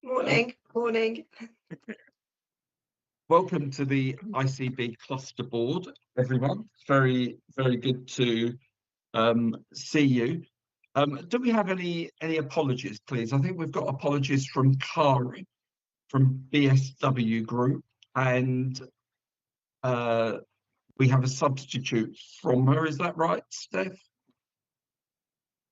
Morning, morning. Welcome to the ICB Cluster Board, everyone. Very, very good to see you. Do we have any apologies, please? I think we've got apologies from Karen from BSW Group, and we have a substitute from her. Is that right, Steph?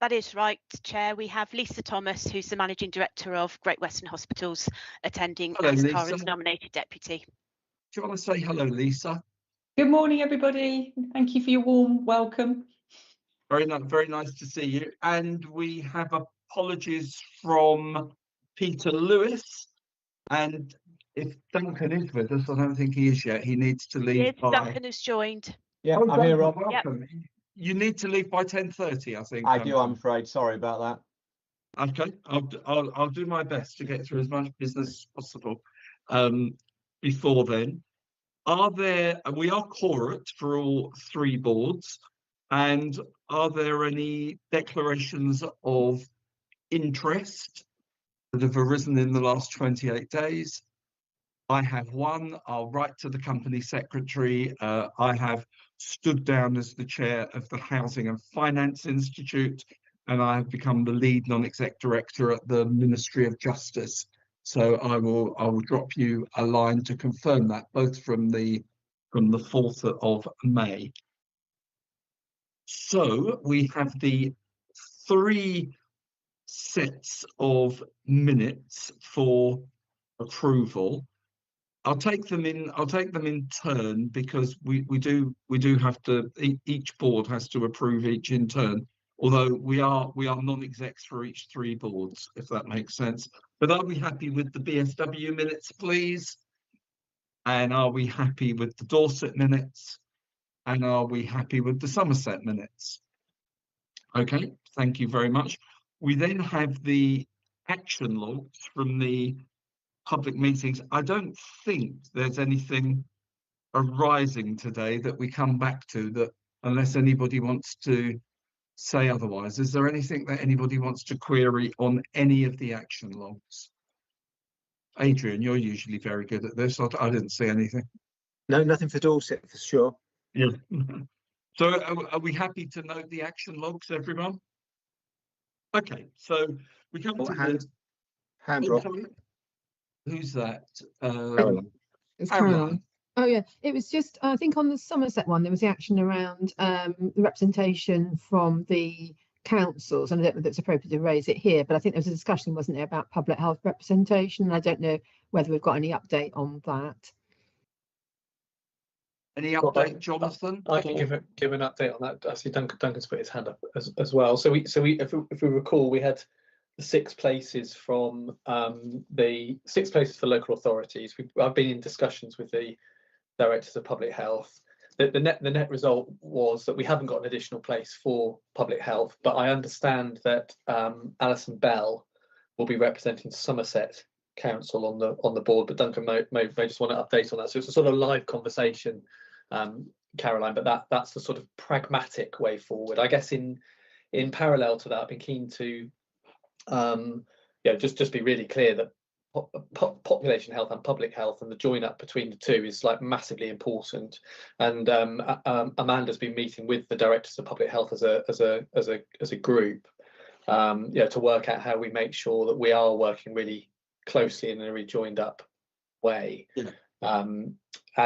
That is right, Chair. We have Lisa Thomas, who's the Managing Director of Great Western Hospitals, attending Hello, as Lisa. Karen's nominated deputy. Do you want to say hello, Lisa? Good morning, everybody. Thank you for your warm welcome. Very nice to see you. And we have apologies from Peter Lewis. And if Duncan is with us, I don't think he is yet. He needs to leave. Duncan has joined. Yeah, Oh, I'm here, Rob. Welcome. Yep. You need to leave by 10:30, I think. I do, I'm afraid. Sorry about that. Okay, I'll do my best to get through as much business as possible before then. We are quorate for all three boards, and are there any declarations of interest that have arisen in the last 28 days? I have one. I'll write to the company secretary. I have stood down as the chair of the Housing and Finance Institute, and I have become the lead non-exec director at the Ministry of Justice. So I will drop you a line to confirm that, both from the 4th of May. So we have the 3 sets of minutes for approval. I'll take them in turn, because we do have to, each board has to approve each in turn, although we are non-execs for each 3 boards, if that makes sense. But are we happy with the BSW minutes, please? And are we happy with the Dorset minutes? And are we happy with the Somerset minutes? Okay, thank you very much. We then have the action logs from the public meetings. I don't think there's anything arising today that we come back to, that unless anybody wants to say otherwise. Is there anything that anybody wants to query on any of the action logs? Adrian, you're usually very good at this. I didn't see anything. No, nothing for Dorset for sure. Yeah. So are we happy to note the action logs, everyone? Okay, so we come to hand drop. Who's that? Caroline. It's Caroline. Oh yeah, it was just, I think on the Somerset one there was the action around the representation from the councils, and I don't know if it's appropriate to raise it here, but I think there was a discussion, wasn't there, about public health representation, and I don't know whether we've got any update on that. Any update, Jonathan? I can give an update on that. I see Duncan's put his hand up as well. So if we recall, we had the 6 places from the 6 places for local authorities. I've been in discussions with the directors of public health. The net result was that we haven't got an additional place for public health, but I understand that Alison Bell will be representing Somerset Council on the board, but Duncan may just want to update on that. So it's a sort of live conversation, Caroline, but that's the sort of pragmatic way forward. I guess in parallel to that, I've been keen to just be really clear that population health and public health and the join up between the two is like massively important, and Amanda's been meeting with the directors of public health as a group to work out how we make sure that we are working really closely in a really joined up way. Yeah. And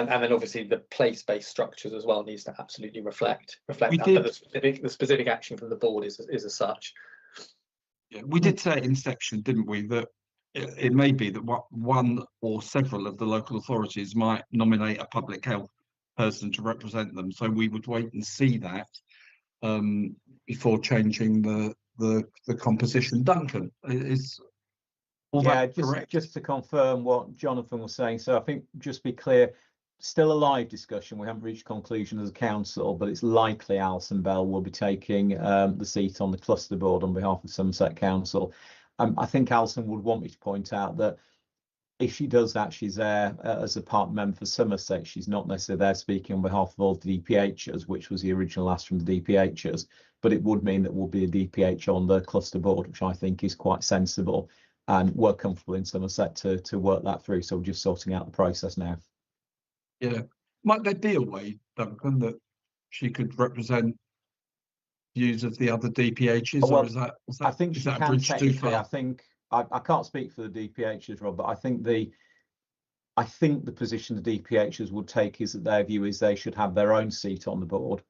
then obviously the place-based structures as well needs to absolutely reflect that, but the specific action from the board is as such. Yeah, we did say at inception, didn't we, that it may be that one or several of the local authorities might nominate a public health person to represent them. So we would wait and see that before changing the composition. Duncan, is all that correct? Just to confirm what Jonathan was saying. So I think, just be clear, still a live discussion. We haven't reached conclusion as a council, but it's likely Alison Bell will be taking the seat on the cluster board on behalf of Somerset Council. I think Alison would want me to point out that if she does that, she's there as a part member for Somerset. She's not necessarily there speaking on behalf of all the DPHs, which was the original ask from the DPHs, but it would mean that we'll be a DPH on the cluster board, which I think is quite sensible. and we're comfortable in Somerset to work that through. So we're just sorting out the process now. Yeah. Might there be a way, Duncan, that she could represent views of the other DPHs, Well, or is that I think is she that a can bridge too technically. far? I think I can't speak for the DPHs, Rob, but I think the position the DPHs would take is that their view is they should have their own seat on the board,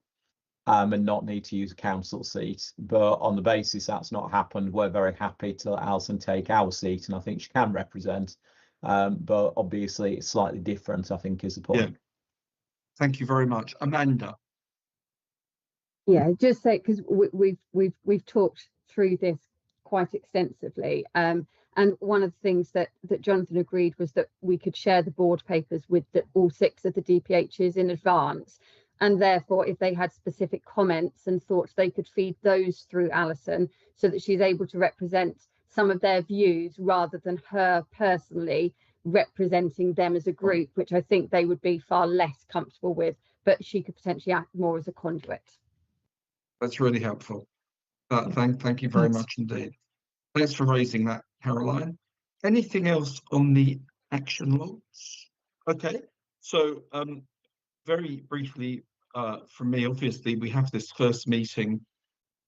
and not need to use a council seat. But on the basis that's not happened, we're very happy to let Alison take our seat, and I think she can represent. But obviously it's slightly different, I think, is the point. Yeah. Thank you very much. Amanda. Yeah, just say, because we've talked through this quite extensively, and one of the things that Jonathan agreed was that we could share the board papers with all 6 of the DPHs in advance, and therefore if they had specific comments and thoughts, they could feed those through Alison, so that she's able to represent some of their views rather than her personally representing them as a group, which I think they would be far less comfortable with, but she could potentially act more as a conduit. That's really helpful. Thank you very much indeed. Thanks for raising that, Caroline. Anything else on the action logs? Okay, so very briefly from me, obviously we have this first meeting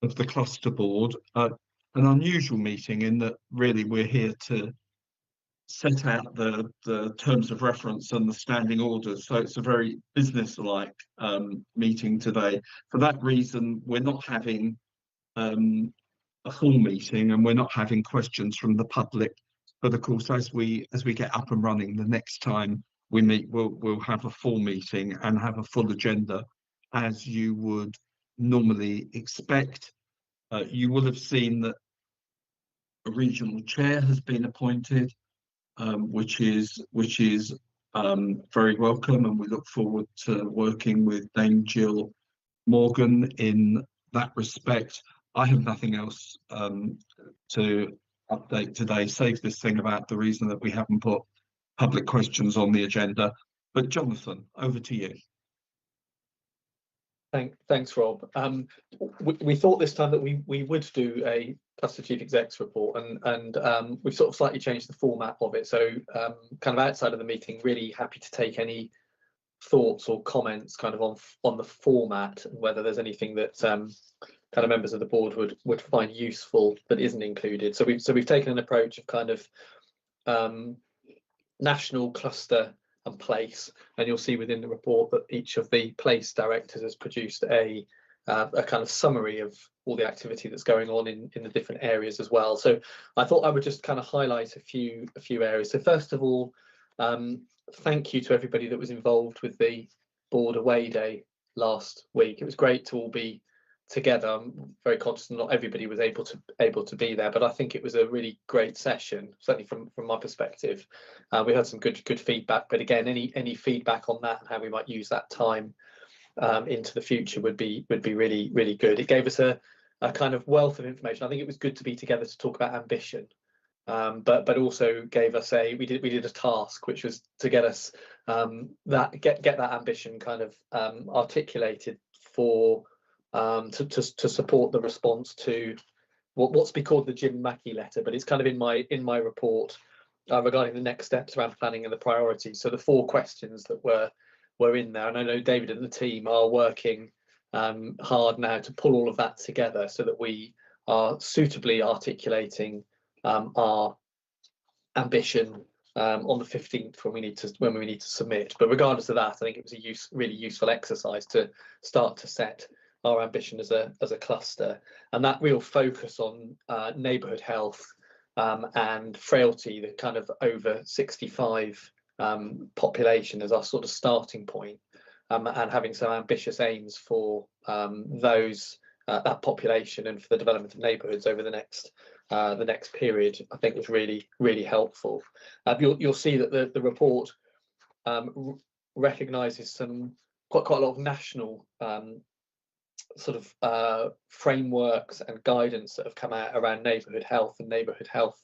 of the cluster board, an unusual meeting in that really we're here to set out the terms of reference and the standing orders. So it's a very business-like meeting today. For that reason, we're not having a full meeting, and we're not having questions from the public. But of course, as we get up and running, the next time we meet, we'll have a full meeting and have a full agenda, as you would normally expect. You will have seen that a regional chair has been appointed, which is very welcome, and we look forward to working with Dame Jill Morgan in that respect. I have nothing else to update today, save this thing about the reason that we haven't put public questions on the agenda. But Jonathan, over to you. Thanks, Rob. We thought this time that we would do a Cluster Chief Exec's report, and we've sort of slightly changed the format of it. So kind of outside of the meeting, really happy to take any thoughts or comments kind of on the format, and whether there's anything that kind of members of the board would find useful that isn't included. So we've taken an approach of kind of national, cluster and place, and you'll see within the report that each of the place directors has produced a kind of summary of all the activity that's going on in the different areas as well. So I thought I would just kind of highlight a few areas. So first of all, thank you to everybody that was involved with the board away day last week. It was great to all be together. I'm very conscious that not everybody was able to be there, but I think it was a really great session, certainly from my perspective. We had some good feedback, but again, any feedback on that and how we might use that time into the future would be really good. It gave us a kind of wealth of information. I think it was good to be together to talk about ambition, but also gave us we did a task, which was to get us get that ambition kind of articulated for to support the response to what's been called the Jim Mackey letter, but it's kind of in my report regarding the next steps around planning and the priorities. So the 4 questions that were in there, and I know David and the team are working hard now to pull all of that together so that we are suitably articulating our ambition on the 15th when we need to submit. But regardless of that, I think it was a really useful exercise to start to set our ambition as a cluster, and that real focus on neighbourhood health and frailty, the kind of over 65 population as our sort of starting point, and having some ambitious aims for that population and for the development of neighbourhoods over the next period, I think was really helpful. You'll see that the report recognises some quite a lot of national sort of frameworks and guidance that have come out around neighbourhood health and neighbourhood health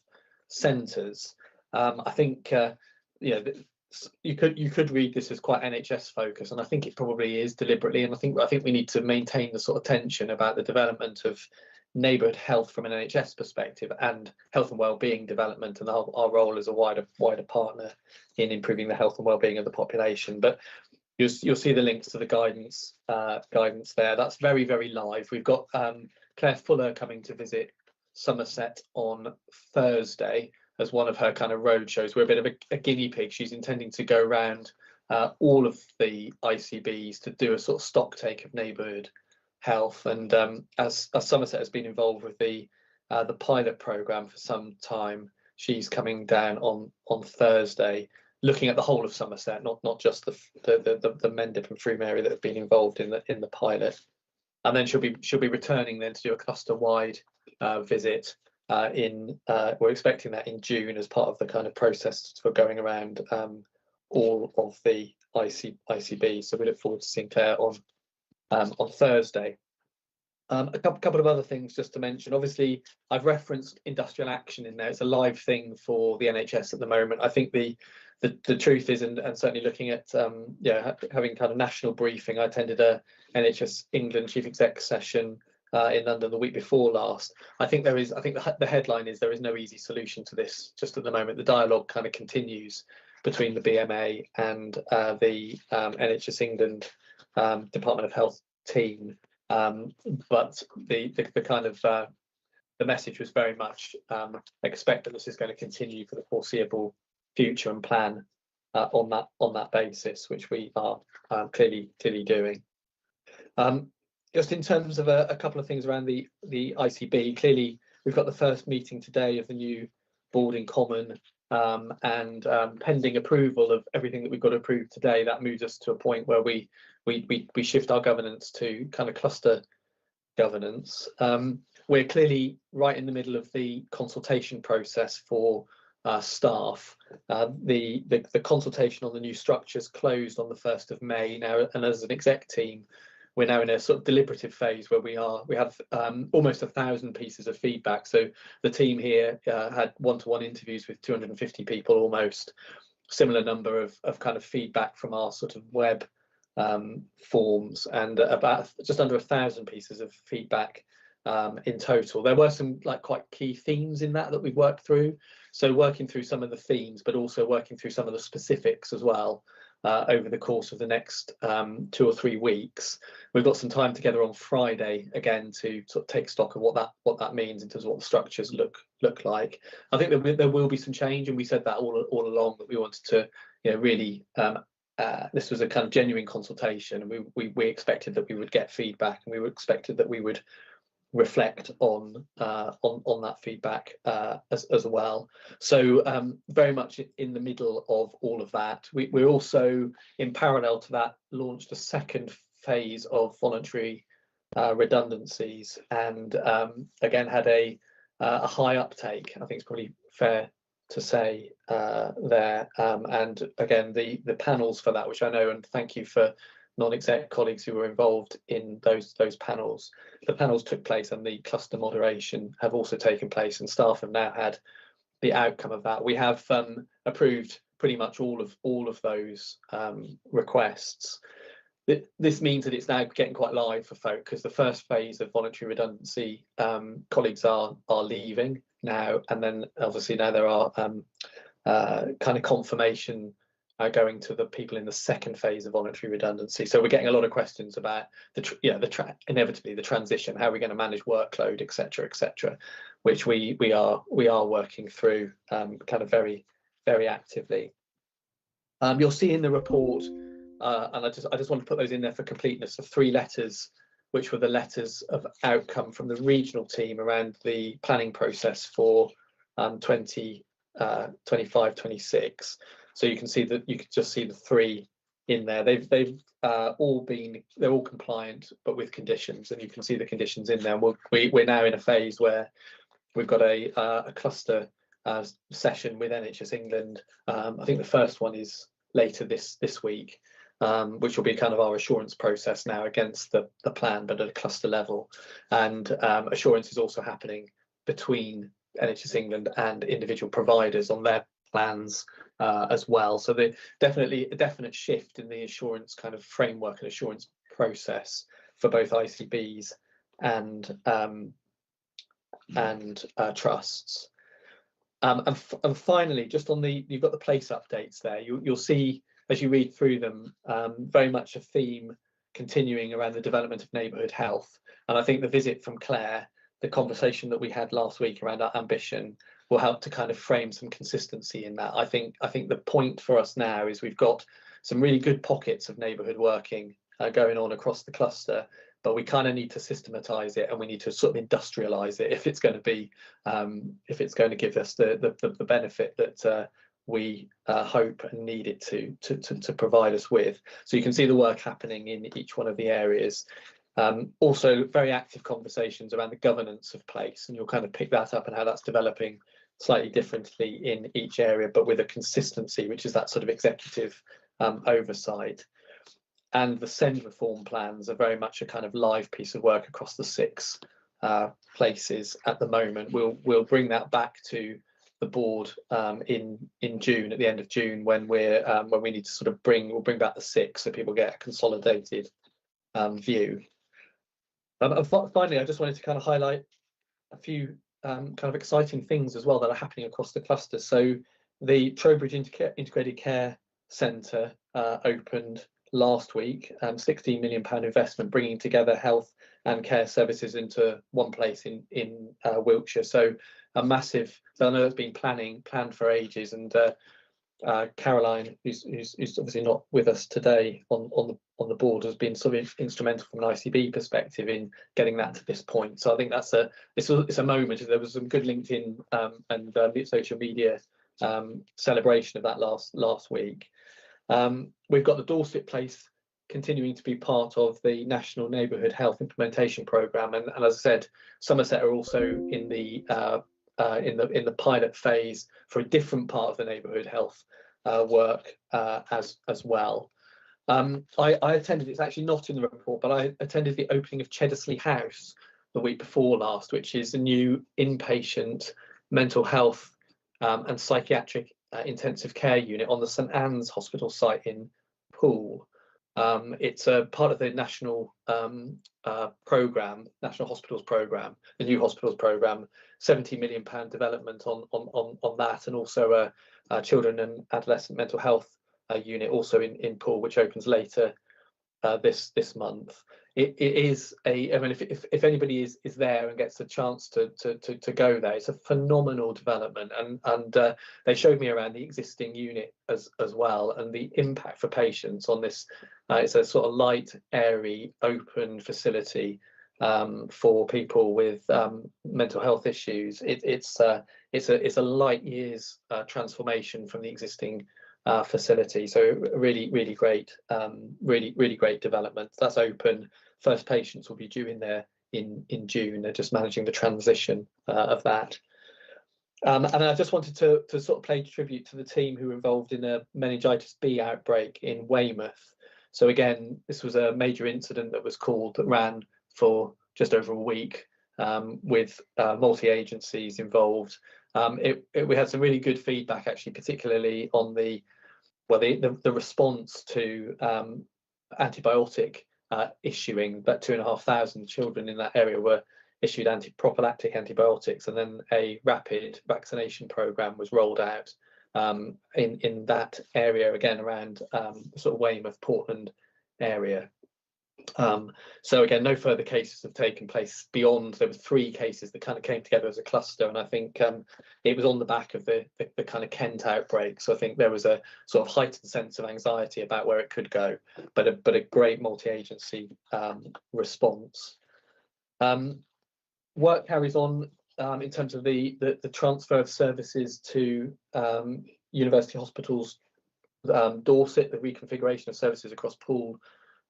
centres. I think you could read this as quite NHS focused, and I think it probably is deliberately, and I think we need to maintain the sort of tension about the development of neighbourhood health from an NHS perspective and health and wellbeing development and our role as a wider partner in improving the health and wellbeing of the population. But you'll see the links to the guidance there. That's very, very live. We've got Claire Fuller coming to visit Somerset on Thursday as one of her kind of road shows. We're a bit of a guinea pig. She's intending to go around all of the ICBs to do a sort of stock take of neighbourhood health. And as Somerset has been involved with the pilot programme for some time, she's coming down on Thursday, looking at the whole of Somerset, not just the Mendip and Frome area that have been involved in the pilot. And then she'll be returning then to do a cluster-wide visit we're expecting that in June as part of the kind of process for going around all of the ICB. So we look forward to seeing Claire on Thursday. A couple of other things just to mention. Obviously, I've referenced industrial action in there. It's a live thing for the NHS at the moment. I think the truth is, and certainly looking at having kind of national briefing. I attended a NHS England Chief Exec session in London the week before last. I think the headline is there is no easy solution to this just at the moment. The dialogue kind of continues between the BMA and the NHS England Department of Health team. But the kind of the message was very much expect that this is going to continue for the foreseeable future and plan on that basis, which we are clearly doing. Just in terms of a couple of things around the ICB, clearly we've got the first meeting today of the new board in common, and pending approval of everything that we've got approved today, that moves us to a point where we shift our governance to kind of cluster governance. We're clearly right in the middle of the consultation process for staff. The consultation on the new structures closed on the 1st of May now, and as an exec team, we're now in a sort of deliberative phase where we have almost 1,000 pieces of feedback. So the team here had one-to-one interviews with 250 people, almost similar number of kind of feedback from our sort of web forms, and about just under 1,000 pieces of feedback in total. There were some like quite key themes in that we've worked through. So working through some of the themes, but also working through some of the specifics as well. Over the course of the next 2 or 3 weeks, we've got some time together on Friday again to sort of take stock of what that means in terms of what the structures look like. I think there will be some change, and we said that all along, that we wanted to really this was a kind of genuine consultation, and we expected that we would get feedback, and we expected that we would reflect on that feedback as well. So very much in the middle of all of that. We're also, in parallel to that, launched a second phase of voluntary redundancies, and again had a high uptake. I think it's probably fair to say there. And again, the panels for that, which I know, and thank you for non-exec colleagues who were involved in those panels. The panels took place, and the cluster moderation have also taken place, and staff have now had the outcome of that. We have approved pretty much all of those requests. This means that it's now getting quite live for folk, because the first phase of voluntary redundancy colleagues are leaving now, and then obviously now there are kind of confirmation going to the people in the second phase of voluntary redundancy. So we're getting a lot of questions about inevitably the transition, how we're going to manage workload, etc., which we are working through kind of very, very actively. You'll see in the report, and I just want to put those in there for completeness, the 3 letters, which were the letters of outcome from the regional team around the planning process for 25-26. So you can see that you could just see the 3 in there. They're all compliant, but with conditions, and you can see the conditions in there. We're now in a phase where we've got a cluster session with NHS England. I think the first one is later this week, which will be kind of our assurance process now against the plan, but at a cluster level. And assurance is also happening between NHS England and individual providers on their plans as well. So definitely a definite shift in the assurance kind of framework and assurance process for both ICBs and and trusts. And finally, just on you've got the place updates there. You'll see as you read through them, very much a theme continuing around the development of neighbourhood health. And I think the visit from Claire, the conversation that we had last week around our ambition, will help to kind of frame some consistency in that. I think the point for us now is we've got some really good pockets of neighbourhood working going on across the cluster, but we kind of need to systematise it, and we need to sort of industrialise it if it's going to be if it's going to give us the benefit that we hope and need it to provide us with. So you can see the work happening in each one of the areas. Also very active conversations around the governance of place, and you'll kind of pick that up and how that's developing slightly differently in each area, but with a consistency, which is that sort of executive oversight. And the SEND reform plans are very much a kind of live piece of work across the 6 places at the moment. We'll bring that back to the board in June, at the end of June, when we need to sort of we'll bring back the 6 so people get a consolidated view. And finally, I just wanted to kind of highlight a few kind of exciting things as well that are happening across the cluster. So the Trowbridge Integrated Care Centre opened last week, £16 million investment, bringing together health and care services into one place in Wiltshire. So a massive, so I know it's been planned for ages, and Caroline, who's obviously not with us today on the board, has been sort of instrumental from an ICB perspective in getting that to this point. So I think that's it's a moment. There was some good LinkedIn and social media celebration of that last week. We've got the Dorset place continuing to be part of the National Neighbourhood Health Implementation Programme, and as I said, Somerset are also in the pilot phase for a different part of the neighbourhood health work as well. I attended, it's actually not in the report, but I attended the opening of Cheddesley House the week before last, which is a new inpatient mental health and psychiatric intensive care unit on the St Anne's Hospital site in Poole. It's a part of the national programme, National Hospitals Programme, the new hospitals programme, £70 million development on that, and also a children and adolescent mental health unit also in Poole, which opens later this month. It is I mean, if anybody is there and gets a chance to go there, it's a phenomenal development, and they showed me around the existing unit as well, and the impact for patients on this. It's a sort of light, airy, open facility for people with mental health issues. It's a light years transformation from the existing facility. So really great, really great development. That's open. First patients will be due in there in June. They're just managing the transition of that. And I just wanted to sort of pay tribute to the team who were involved in a meningitis B outbreak in Weymouth. So again, this was a major incident that was called, that ran for just over a week, with multi-agencies involved. We had some really good feedback, actually, particularly on the response to antibiotic issuing. About 2,500 children in that area were issued prophylactic antibiotics, and then a rapid vaccination programme was rolled out in that area, again around sort of Weymouth, Portland area. So again, no further cases have taken place beyond. There were 3 cases that kind of came together as a cluster, and I think it was on the back of the kind of Kent outbreak. So I think there was a sort of heightened sense of anxiety about where it could go, but a great multi-agency response. Work carries on in terms of the transfer of services to University Hospitals Dorset, the reconfiguration of services across Poole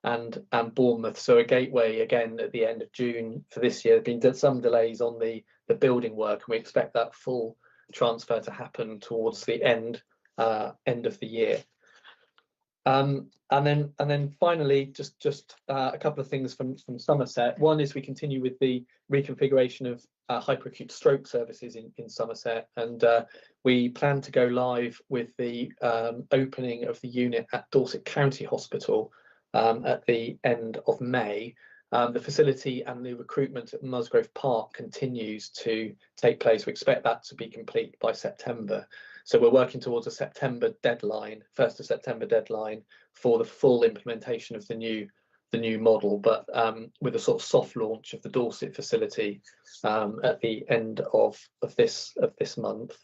and Bournemouth. So a gateway again at the end of June for this year. There have been some delays on the building work, and we expect that full transfer to happen towards the end of the year. And then finally, just a couple of things from Somerset. One is we continue with the reconfiguration of hyperacute stroke services in Somerset, and we plan to go live with the opening of the unit at Dorset County Hospital at the end of May. The facility and the recruitment at Musgrove Park continues to take place. We expect that to be complete by September. So we're working towards a September deadline, 1st of September deadline for the full implementation of the new model, but with a sort of soft launch of the Dorset facility at the end of this month.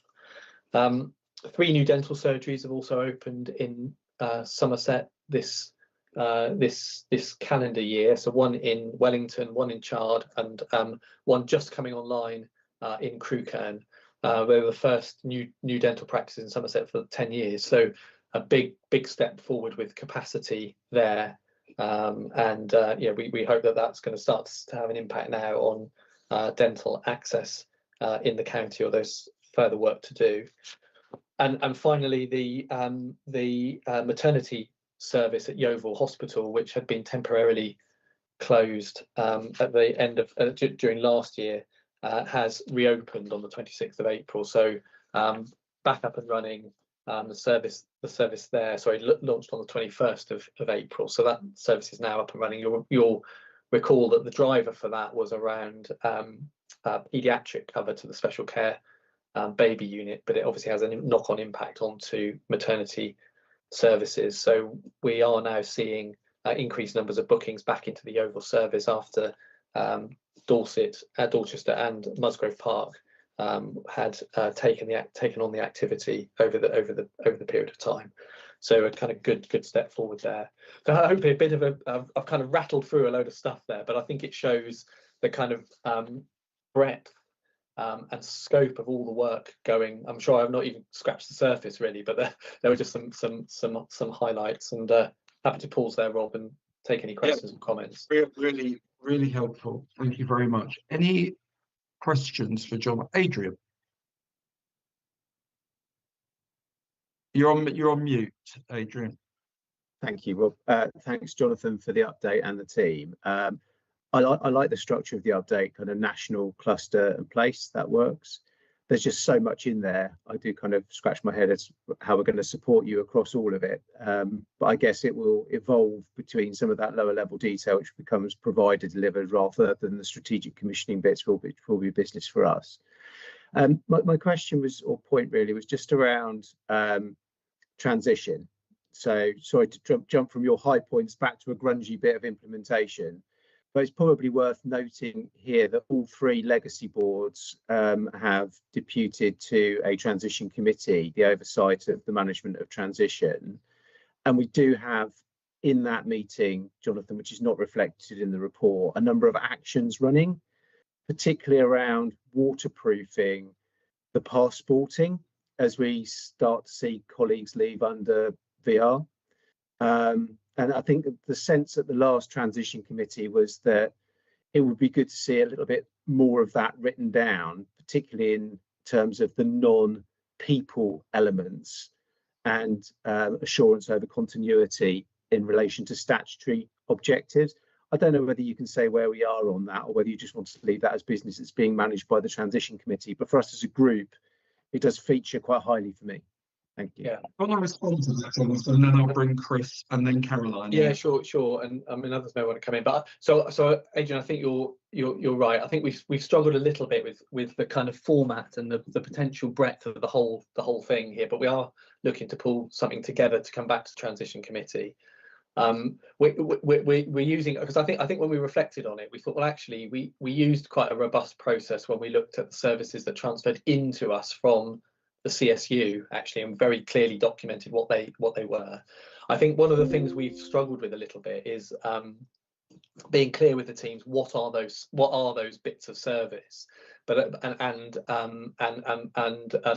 3 new dental surgeries have also opened in Somerset this calendar year. So one in Wellington, one in Chard, and one just coming online in Crewkerne. They were the first new dental practices in Somerset for 10 years. So a big step forward with capacity there. Yeah, we hope that that's going to start to have an impact now on dental access in the county, or there's further work to do. And finally, the maternity service at Yeovil Hospital, which had been temporarily closed at the end of during last year, has reopened on the 26th of April. So back up and running. The service there, launched on the 21st of April. So that service is now up and running. You'll recall that the driver for that was around paediatric cover to the special care baby unit, but it obviously has a knock-on impact onto maternity services. So we are now seeing increased numbers of bookings back into the Yeovil service after Dorset, Dorchester and Musgrove Park had taken on the activity over the period of time. So a kind of good step forward there. So hopefully a bit of I've kind of rattled through a load of stuff there, but I think it shows the kind of breadth and scope of all the work going. I'm sure I've not even scratched the surface really, but there were just some highlights, and happy to pause there, Rob, and take any questions and comments. Really helpful. Thank you very much. Any questions for John? Adrian, you're on mute, Adrian. Thank you, Rob. Thanks, Jonathan, for the update and the team. I like the structure of the update, kind of national, cluster and place. That works. There's just so much in there. I do kind of scratch my head as how we're going to support you across all of it. But I guess it will evolve between some of that lower level detail, which becomes provider delivered rather than the strategic commissioning bits, which will be business for us. My question was, or point really, was just around transition. So sorry to jump from your high points back to a grungy bit of implementation. But it's probably worth noting here that all 3 legacy boards have deputed to a transition committee the oversight of the management of transition. And we do have in that meeting, Jonathan, which is not reflected in the report, a number of actions running, particularly around waterproofing the passporting as we start to see colleagues leave under VR. And I think the sense at the last transition committee was that it would be good to see a little bit more of that written down, particularly in terms of the non-people elements and assurance over continuity in relation to statutory objectives. I don't know whether you can say where we are on that, or whether you just want to leave that as business that's being managed by the transition committee. But for us as a group, it does feature quite highly for me. Thank you. Yeah. Well, I'll respond to that, Jonathan, and then I'll bring Chris and then Caroline. Yeah, sure. And I mean, others may want to come in, but so Adrian, I think you're right. I think we've struggled a little bit with the kind of format and the potential breadth of the whole thing here, but we are looking to pull something together to come back to transition committee. We're using, because I think when we reflected on it, we thought, well, actually we used quite a robust process when we looked at the services that transferred into us from the CSU, actually, and very clearly documented what they were. I think one of the things we've struggled with a little bit is being clear with the teams what are those bits of service, but and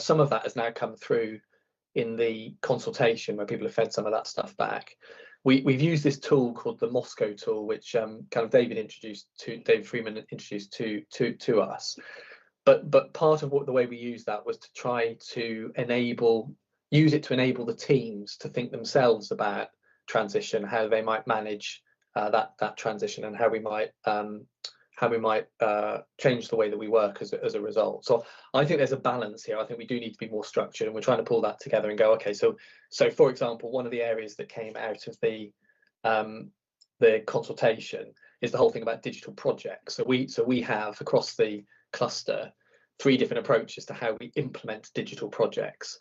some of that has now come through in the consultation where people have fed some of that stuff back. We've used this tool called the Moscow tool, which kind of David Freeman introduced to us. But part of the way we used that was to try to use it to enable the teams to think themselves about transition, how they might manage that transition, and how we might change the way that we work as a result. So I think there's a balance here. I think we do need to be more structured, and we're trying to pull that together and go, okay, so for example, one of the areas that came out of the consultation is the whole thing about digital projects. So we have across the cluster 3 different approaches to how we implement digital projects.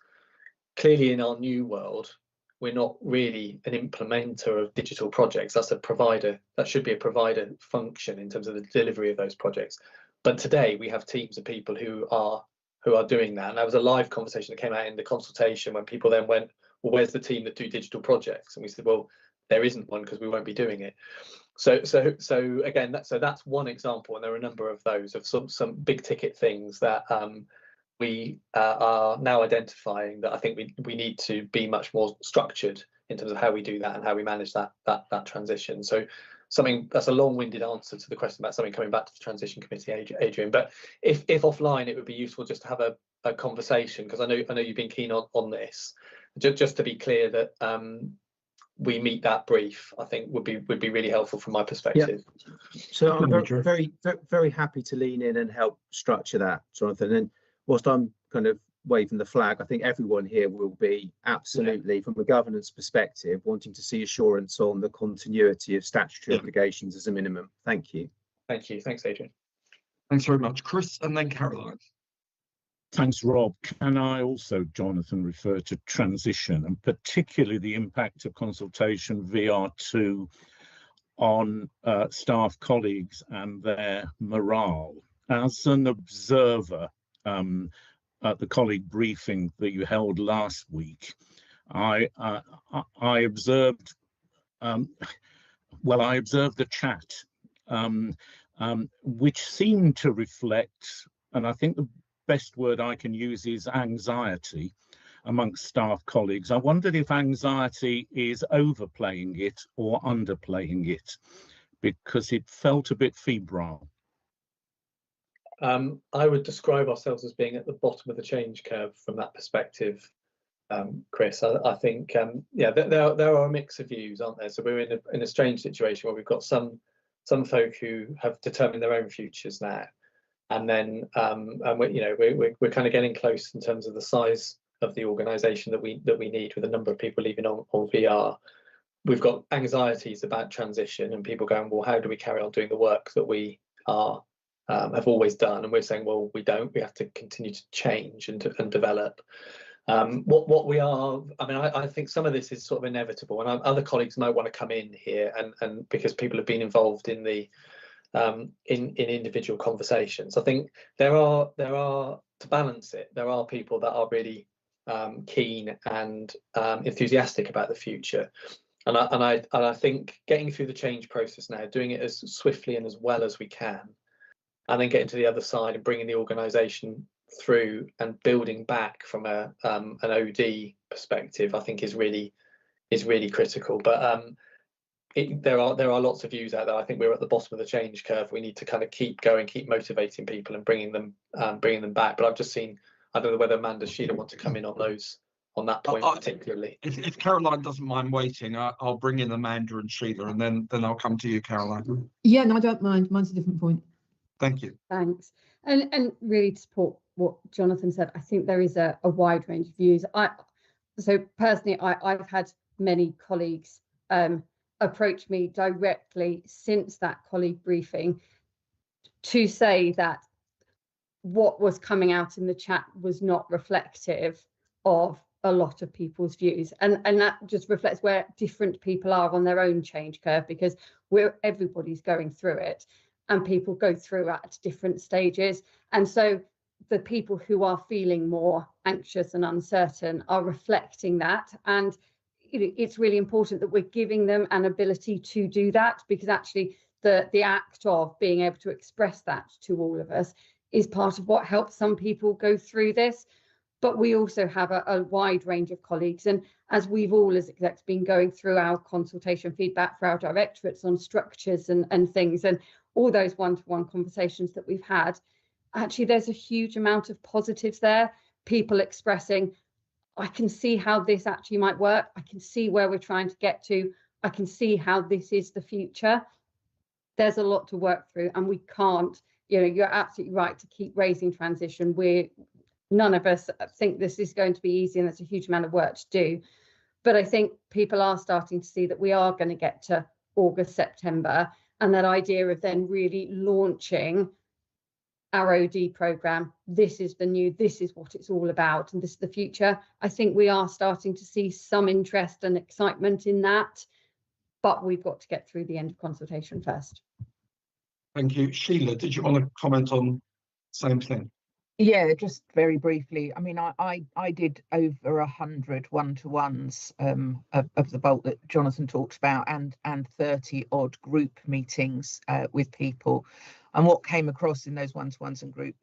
Clearly, in our new world, we're not really an implementer of digital projects. That's a provider. That should be a provider function in terms of the delivery of those projects. But today we have teams of people who are doing that. And that was a live conversation that came out in the consultation when people then went, well, where's the team that do digital projects? And we said, well, there isn't one because we won't be doing it. So again, that's one example, and there are a number of those of some big ticket things that we are now identifying that I think we need to be much more structured in terms of how we do that and how we manage that transition. So something that's a long-winded answer to the question about something coming back to the transition committee, Adrian. But if offline, it would be useful just to have a conversation, because I know you've been keen on this. Just to be clear that we meet that brief, I think would be really helpful from my perspective. Yeah. So I'm very happy to lean in and help structure that, Jonathan. And whilst I'm kind of waving the flag, I think everyone here will be absolutely, from a governance perspective, wanting to see assurance on the continuity of statutory obligations as a minimum. Thank you. Thank you. Thanks, Adrian. Thanks very much, Chris, and then Caroline. Thanks, Rob. Can I also, Jonathan, refer to transition and particularly the impact of consultation VR2 on staff colleagues and their morale? As an observer at the colleague briefing that you held last week, I observed the chat, which seemed to reflect, and I think the best word I can use is anxiety amongst staff colleagues. I wondered if anxiety is overplaying it or underplaying it, because it felt a bit febrile. I would describe ourselves as being at the bottom of the change curve from that perspective, Chris. I think there are a mix of views, aren't there? So we're in a strange situation where we've got some folk who have determined their own futures now, and then we're kind of getting close in terms of the size of the organisation that we need, with a number of people leaving on VR. We've got anxieties about transition and people going, well, how do we carry on doing the work that we have always done? And we're saying, well, we don't. We have to continue to change and develop. What we are, I think some of this is sort of inevitable, and other colleagues might want to come in here, and because people have been involved in the in individual conversations. I think there are to balance it, there are people that are really keen and enthusiastic about the future, and I think getting through the change process now, doing it as swiftly and as well as we can, and then getting to the other side and bringing the organisation through and building back from an OD perspective, I think is really critical. But there are lots of views out there. I think we're at the bottom of the change curve. We need to kind of keep going, keep motivating people and bringing them back. But I've just seen, I don't know whether Amanda, Sheila want to come in on that point particularly. If Caroline doesn't mind waiting, I'll bring in Amanda and Sheila, and then I'll come to you, Caroline. Yeah, no, I don't mind. Mine's a different point. Thank you. Thanks. And really to support what Jonathan said, I think there is a wide range of views. So personally, I've had many colleagues approach me directly since that colleague briefing to say that what was coming out in the chat was not reflective of a lot of people's views, and that just reflects where different people are on their own change curve, because everybody's going through it, and people go through at different stages. And so the people who are feeling more anxious and uncertain are reflecting that, and it's really important that we're giving them an ability to do that, because actually the act of being able to express that to all of us is part of what helps some people go through this. But we also have a wide range of colleagues, and as we've all as execs been going through our consultation feedback for our directorates on structures and things, and all those one-to-one conversations that we've had, actually there's a huge amount of positives there. People expressing, I can see how this actually might work. I can see where we're trying to get to. I can see how this is the future. There's a lot to work through, and we can't, you're absolutely right to keep raising transition. None of us think this is going to be easy, and there's a huge amount of work to do. But I think people are starting to see that we are going to get to August, September, and that idea of then really launching our OD programme. This is what it's all about, and this is the future. I think we are starting to see some interest and excitement in that, but we've got to get through the end of consultation first. Thank you. Sheila, did you want to comment on the same thing? Yeah, just very briefly. I mean, I did over 100 one-to-ones of the bulk that Jonathan talked about, and 30 odd group meetings with people. And what came across in those one-to-ones and group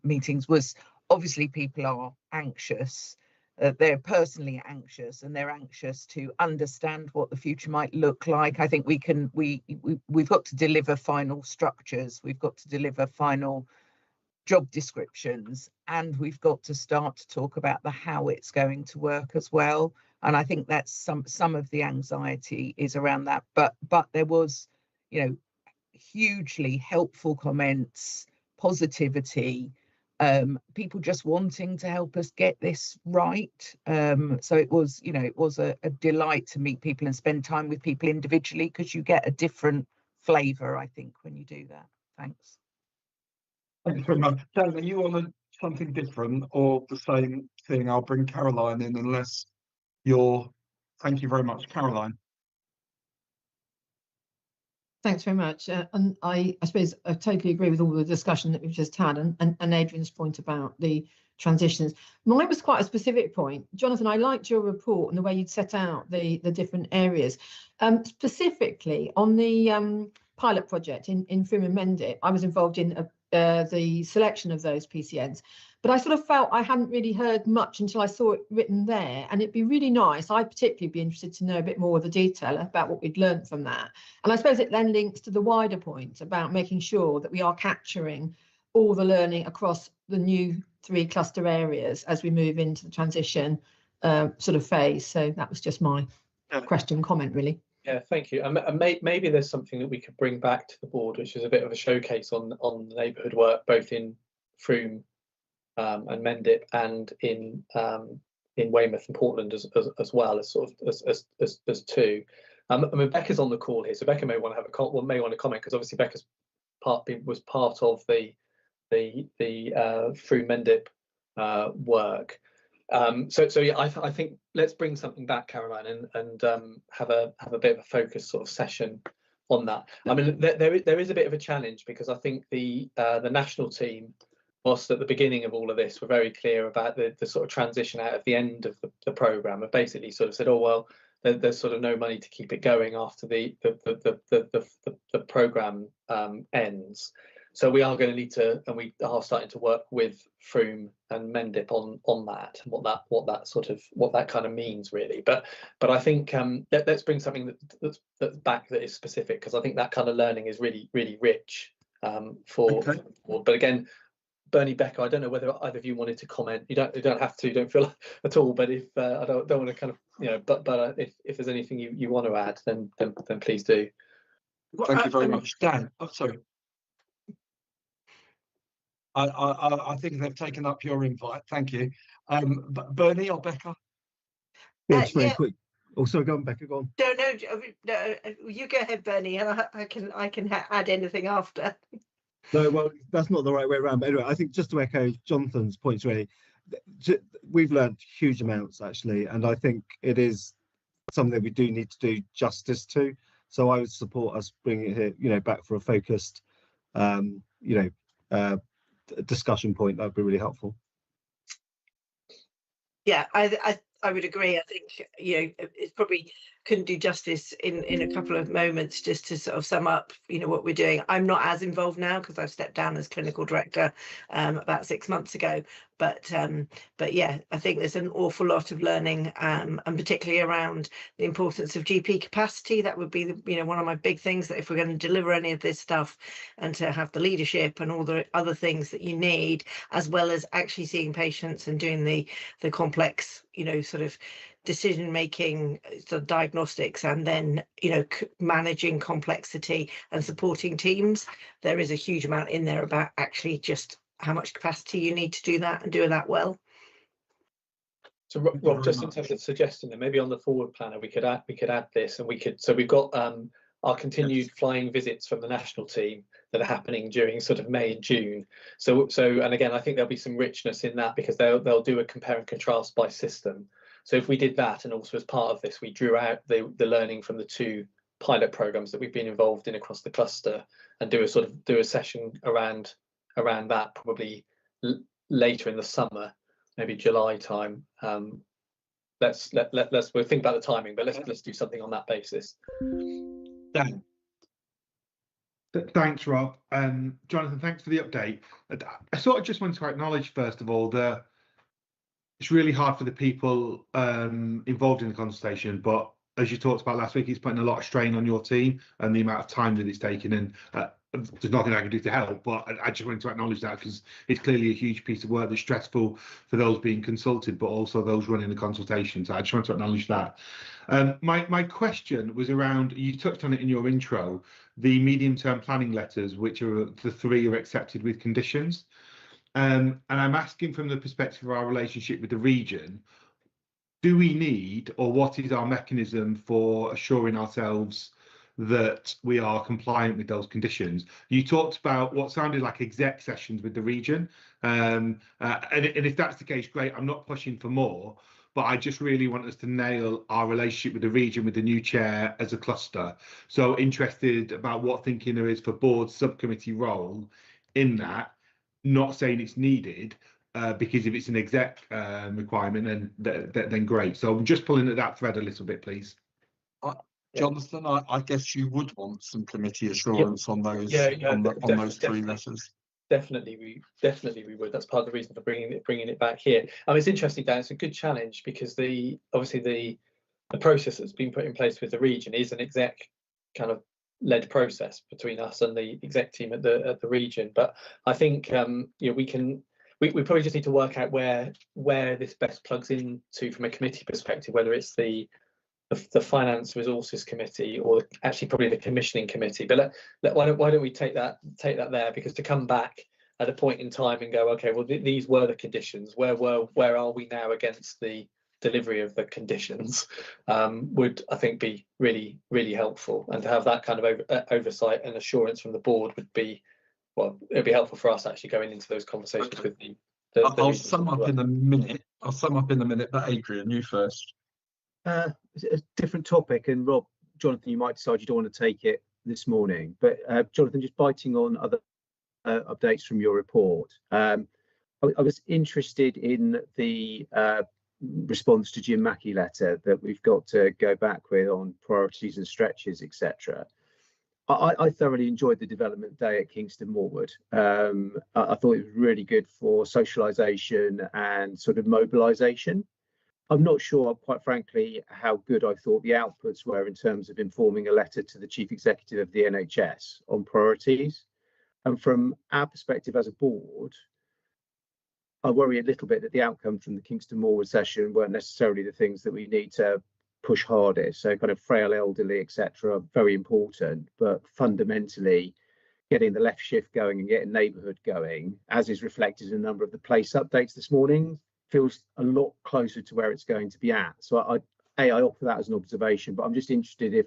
meetings was obviously people are anxious. They're personally anxious, and they're anxious to understand what the future might look like. I think we've got to deliver final structures. We've got to deliver final job descriptions, and we've got to start to talk about the how it's going to work as well. And I think that's some of the anxiety is around that, but there was, you know, hugely helpful comments, positivity, people just wanting to help us get this right. So it was, you know, it was a delight to meet people and spend time with people individually, because you get a different flavour, I think, when you do that. Thanks. Thanks very much. Dan, are you on something different or the same thing? I'll bring Caroline in unless you're... Thank you very much, Caroline. Thanks very much. And I suppose I totally agree with all the discussion that we've just had, and Adrian's point about the transitions. Mine was quite a specific point. Jonathan, I liked your report and the way you'd set out the different areas. Specifically on the pilot project in Froome and Mendip, I was involved in the selection of those PCNs, but I sort of felt I hadn't really heard much until I saw it written there, and it'd be really nice. I'd particularly be interested to know a bit more of the detail about what we'd learned from that. And I suppose it then links to the wider point about making sure that we are capturing all the learning across the new 3 cluster areas as we move into the transition sort of phase. So that was just my question, comment, really. Yeah, thank you. And maybe there's something that we could bring back to the board, which is a bit of a showcase on the neighbourhood work, both in Froome and Mendip, and in Weymouth and Portland as well, as sort of as two. I mean, Becca's on the call here, so Becca may want to have may want to comment, because obviously Becca's was part of the Froome Mendip work. So yeah, I think let's bring something back, Caroline, and have a bit of a focus sort of session on that. I mean, there is a bit of a challenge, because I think the national team, whilst at the beginning of all of this, were very clear about the sort of transition out of the end of the programme, and basically sort of said, oh well, there's sort of no money to keep it going after the programme ends. So we are going to need to, and we are starting to work with Froome and Mendip on that, and what that kind of means really. But I think let's bring something that's back that is specific, because I think that kind of learning is really rich for. But again, Bernie, Becca, I don't know whether either of you wanted to comment. You don't have to. Don't feel at all. But if I don't want to kind of, you know, but if there's anything you want to add, then please do. Thank you very much, Dan. Oh, sorry. I think they've taken up your invite. Thank you. Bernie or Becca? Yeah, just very quick. Oh, sorry, go on, Becca, go on. No, you go ahead, Bernie, and I can add anything after. No, well, that's not the right way around. But anyway, I think just to echo Jonathan's points, really, we've learned huge amounts, actually, and I think it is something that we do need to do justice to. So I would support us bringing it here, you know, back for a focused, discussion point. That would be really helpful. Yeah, I would agree. I think, you know, it probably couldn't do justice in a couple of moments just to sort of sum up, you know, what we're doing. I'm not as involved now because I've stepped down as clinical director about 6 months ago. But yeah, I think there's an awful lot of learning, and particularly around the importance of GP capacity. That would be, you know, one of my big things, that if we're going to deliver any of this stuff, and to have the leadership and all the other things that you need, as well as actually seeing patients and doing the complex, you know, sort of decision making, sort of diagnostics, and then, you know, managing complexity and supporting teams. There is a huge amount in there about actually just how much capacity you need to do that and do that well. So Rob, just in terms of suggesting that maybe on the forward planner we could add this, and we could, so we've got our continued flying visits from the national team that are happening during sort of May and June. So and again, I think there'll be some richness in that because they'll do a compare and contrast by system. So if we did that, and also as part of this, we drew out the learning from the 2 pilot programs that we've been involved in across the cluster, and do a session around that probably later in the summer, maybe July time. We'll think about the timing, but let's do something on that basis. Dan. Thanks, Rob. Jonathan, thanks for the update. I sort of just wanted to acknowledge, first of all, that it's really hard for the people involved in the consultation, but as you talked about last week, it's putting a lot of strain on your team and the amount of time that it's taken, and there's nothing I can do to help, but I just wanted to acknowledge that because it's clearly a huge piece of work that's stressful for those being consulted, but also those running the consultation. So I just want to acknowledge that. My question was around, you touched on it in your intro, the medium-term planning letters, which are the 3 are accepted with conditions. And I'm asking from the perspective of our relationship with the region, do we need, or what is our mechanism for assuring ourselves that we are compliant with those conditions? You talked about what sounded like exec sessions with the region, and if that's the case, great. I'm not pushing for more, but I just really want us to nail our relationship with the region, with the new chair as a cluster. So interested about what thinking there is for board subcommittee role in that. Not saying it's needed, because if it's an exec requirement, then great. So I'm just pulling at that thread a little bit, please. Jonathan, I guess you would want some committee assurance on those on those 3 letters. Definitely we would. That's part of the reason for bringing it back here. I mean, it's interesting, Dan. It's a good challenge because obviously the process that's been put in place with the region is an exec kind of led process between us and the exec team at the region. But I think we probably just need to work out where this best plugs into from a committee perspective, whether it's the finance resources committee or actually probably the commissioning committee. But why don't we take that there, because to come back at a point in time and go, okay, well these were the conditions, where are we now against the delivery of the conditions, would I think be really, really helpful. And to have that kind of oversight and assurance from the board would be, well, it'd be helpful for us actually going into those conversations with the I'll sum up in a minute. But Adrian, you first. It's a different topic, and Rob, Jonathan, you might decide you don't want to take it this morning, but Jonathan, just biting on other updates from your report. I was interested in the response to Jim Mackey letter that we've got to go back with on priorities and stretches, etc. I thoroughly enjoyed the development day at Kingston Moorwood. I thought it was really good for socialisation and sort of mobilisation. I'm not sure, quite frankly, how good I thought the outputs were in terms of informing a letter to the Chief Executive of the NHS on priorities. And from our perspective as a board, I worry a little bit that the outcomes from the Kingston Moorwood session weren't necessarily the things that we need to push hardest. So kind of frail elderly, etc., very important, but fundamentally getting the left shift going and getting neighbourhood going, as is reflected in a number of the place updates this morning, feels a lot closer to where it's going to be at. So I offer that as an observation, but I'm just interested if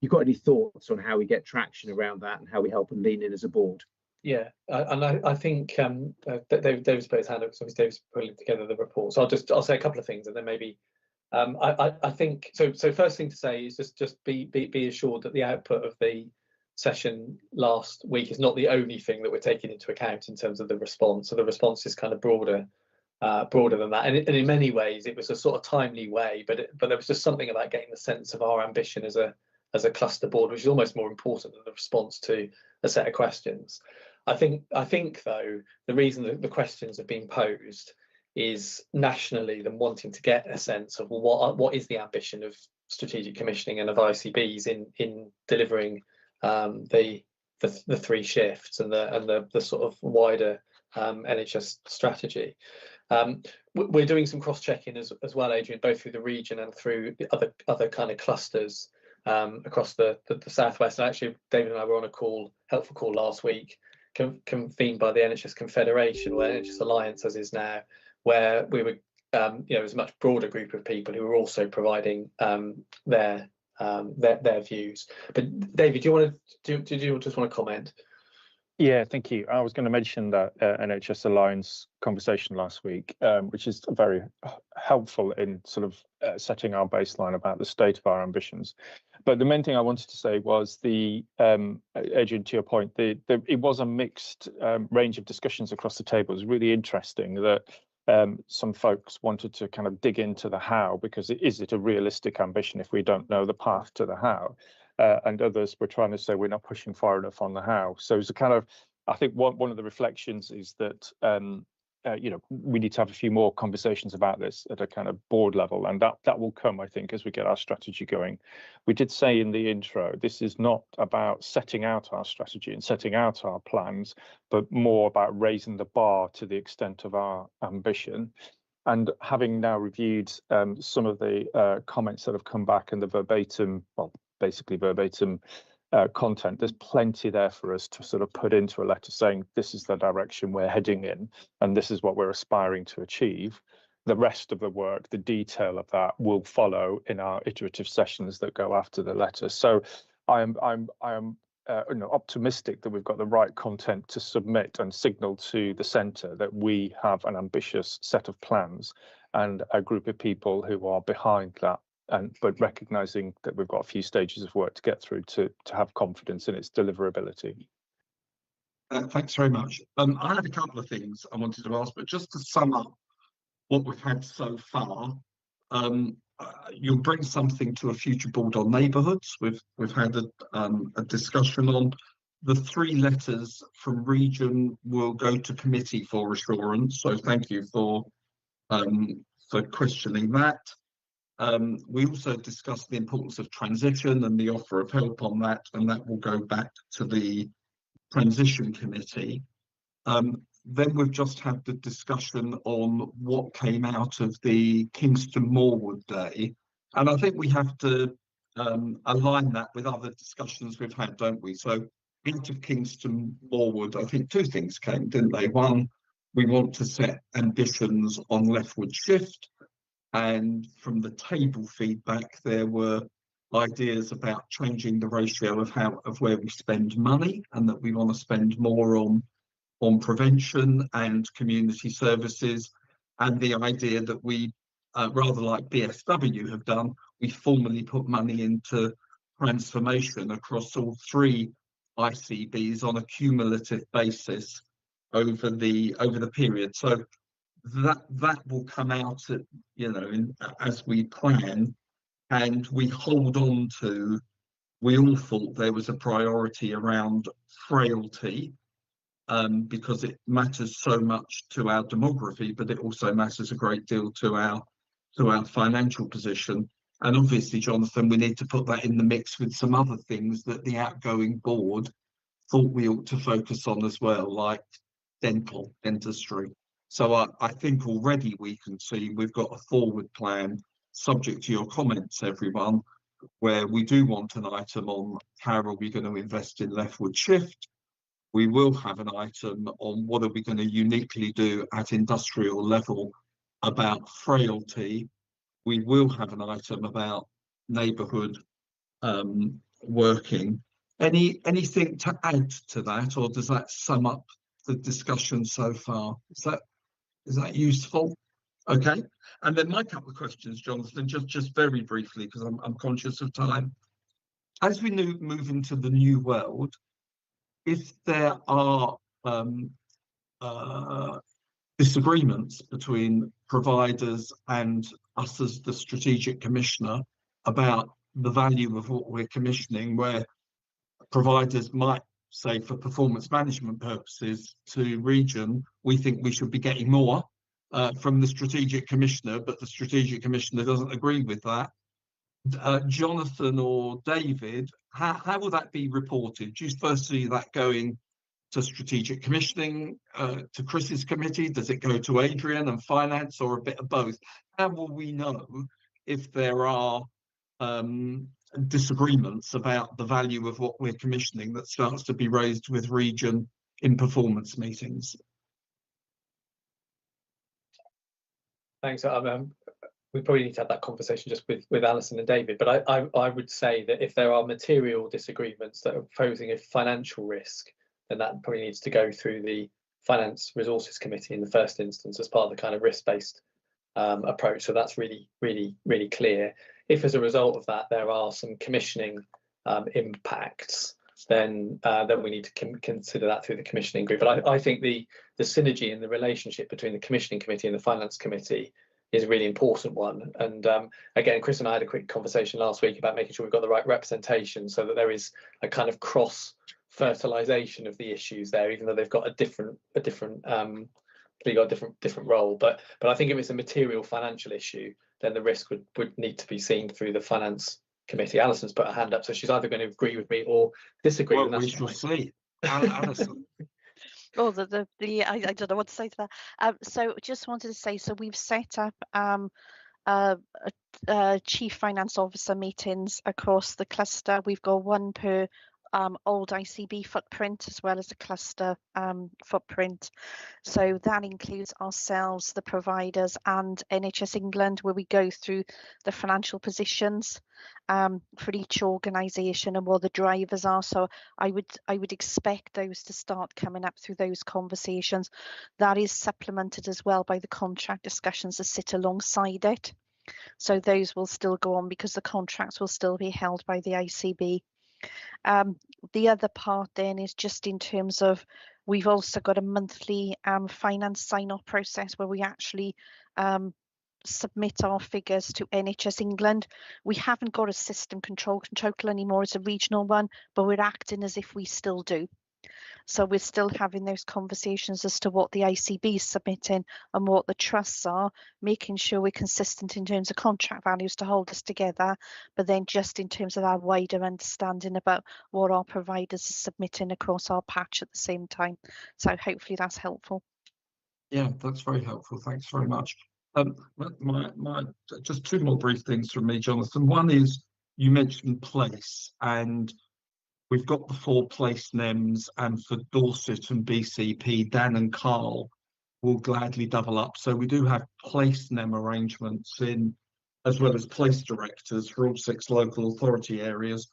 you've got any thoughts on how we get traction around that and how we help and lean in as a board. Yeah, and I think David's put his hand up, so David's putting together the report. So I'll say a couple of things, and then maybe I think so. First thing to say is just be assured that the output of the session last week is not the only thing that we're taking into account in terms of the response. So the response is kind of broader than that, and in many ways it was a sort of timely way, but there was just something about getting the sense of our ambition as a cluster board, which is almost more important than the response to a set of questions. I think though the reason that the questions have been posed is nationally them wanting to get a sense of what is the ambition of strategic commissioning and of ICBs in delivering the 3 shifts and the sort of wider NHS strategy. We're doing some cross-checking as well, Adrian, both through the region and through the other kind of clusters across the southwest. And actually, David and I were on a helpful call last week, convened by the NHS Confederation, or NHS Alliance as is now, where we were, it was a much broader group of people who were also providing their their views. But David, did you just want to comment? Yeah, thank you. I was going to mention that NHS Alliance conversation last week, which is very helpful in sort of setting our baseline about the state of our ambitions. But the main thing I wanted to say was Adrian, to your point, it was a mixed range of discussions across the table. It was really interesting that some folks wanted to kind of dig into the how, because is it a realistic ambition if we don't know the path to the how? And others were trying to say we're not pushing far enough on the how. So it's a kind of, I think one of the reflections is that we need to have a few more conversations about this at a kind of board level, and that will come, I think, as we get our strategy going. We did say in the intro, this is not about setting out our strategy and setting out our plans, but more about raising the bar to the extent of our ambition. And having now reviewed some of the comments that have come back and the basically verbatim content, there's plenty there for us to sort of put into a letter saying this is the direction we're heading in and this is what we're aspiring to achieve. The rest of the work, the detail of that, will follow in our iterative sessions that go after the letter. So I am optimistic that we've got the right content to submit and signal to the centre that we have an ambitious set of plans and a group of people who are behind that. But recognising that we've got a few stages of work to get through to have confidence in its deliverability. Thanks very much. I had a couple of things I wanted to ask, but just to sum up what we've had so far, you'll bring something to a future board on neighbourhoods. We've had a discussion on the 3 letters from region will go to committee for assurance. So thank you for questioning that. We also discussed the importance of transition and the offer of help on that, and that will go back to the transition committee. Then we've just had the discussion on what came out of the Kingston Moorwood Day, and I think we have to align that with other discussions we've had, don't we? So out of Kingston Moorwood, I think 2 things came, didn't they? One, we want to set ambitions on leftward shift. And from the table feedback, there were ideas about changing the ratio of where we spend money, and that we want to spend more on prevention and community services, and the idea that we, rather like BSW have done, we formally put money into transformation across all 3 ICBs on a cumulative basis over the period. So that will come out at, as we plan, and we hold on to. We all thought there was a priority around frailty, because it matters so much to our demography, but it also matters a great deal to our financial position. And obviously, Jonathan, we need to put that in the mix with some other things that the outgoing board thought we ought to focus on as well, like dentistry. So I think already we can see we've got a forward plan, subject to your comments, everyone, where we do want an item on how are we going to invest in leftward shift. We will have an item on what are we going to uniquely do at industrial level about frailty. We will have an item about neighbourhood working. Anything to add to that, or does that sum up the discussion so far? Is that useful? Okay. And then my couple of questions, Jonathan, just very briefly, because I'm conscious of time. As we move into the new world, if there are disagreements between providers and us as the strategic commissioner about the value of what we're commissioning, where providers might say for performance management purposes to region, we think we should be getting more from the strategic commissioner, but the strategic commissioner doesn't agree with that. Jonathan or David, how will that be reported? Do you first see that going to strategic commissioning, to Chris's committee? Does it go to Adrian and finance, or a bit of both? How will we know if there are disagreements about the value of what we're commissioning that starts to be raised with region in performance meetings? Thanks. we probably need to have that conversation just with Alison and David. But I would say that if there are material disagreements that are posing a financial risk, then that probably needs to go through the Finance Resources Committee in the first instance as part of the kind of risk-based approach. So that's really clear. If as a result of that there are some commissioning impacts, then we need to consider that through the commissioning group. But I think the synergy and the relationship between the commissioning committee and the finance committee is a really important one. And again, Chris and I had a quick conversation last week about making sure we've got the right representation, so that there is a kind of cross fertilization of the issues there, even though they've got a different role. But I think if it's a material financial issue, then the risk would need to be seen through the finance committee. Alison's put her hand up, so she's either going to agree with me or disagree. Well, we shall see. Alison. Oh, I don't know what to say to that. So just wanted to say, so we've set up chief finance officer meetings across the cluster. We've got one per old ICB footprint as well as a cluster footprint. So that includes ourselves, the providers, and NHS England, where we go through the financial positions for each organisation and what the drivers are. So I would expect those to start coming up through those conversations. That is supplemented as well by the contract discussions that sit alongside it. So those will still go on because the contracts will still be held by the ICB. The other part then is just in terms of, we've also got a monthly finance sign-off process where we actually submit our figures to NHS England. We haven't got a system control anymore, it's a regional one, but we're acting as if we still do. So we're still having those conversations as to what the ICB is submitting and what the trusts are, making sure we're consistent in terms of contract values to hold us together, but then just in terms of our wider understanding about what our providers are submitting across our patch at the same time. So hopefully that's helpful. Yeah, that's very helpful. Thanks very much. Just two more brief things from me, Jonathan. One is, you mentioned place, and we've got the 4 place NEMs, and for Dorset and BCP, Dan and Carl will gladly double up. So we do have place NEM arrangements in, as well as place directors for all 6 local authority areas.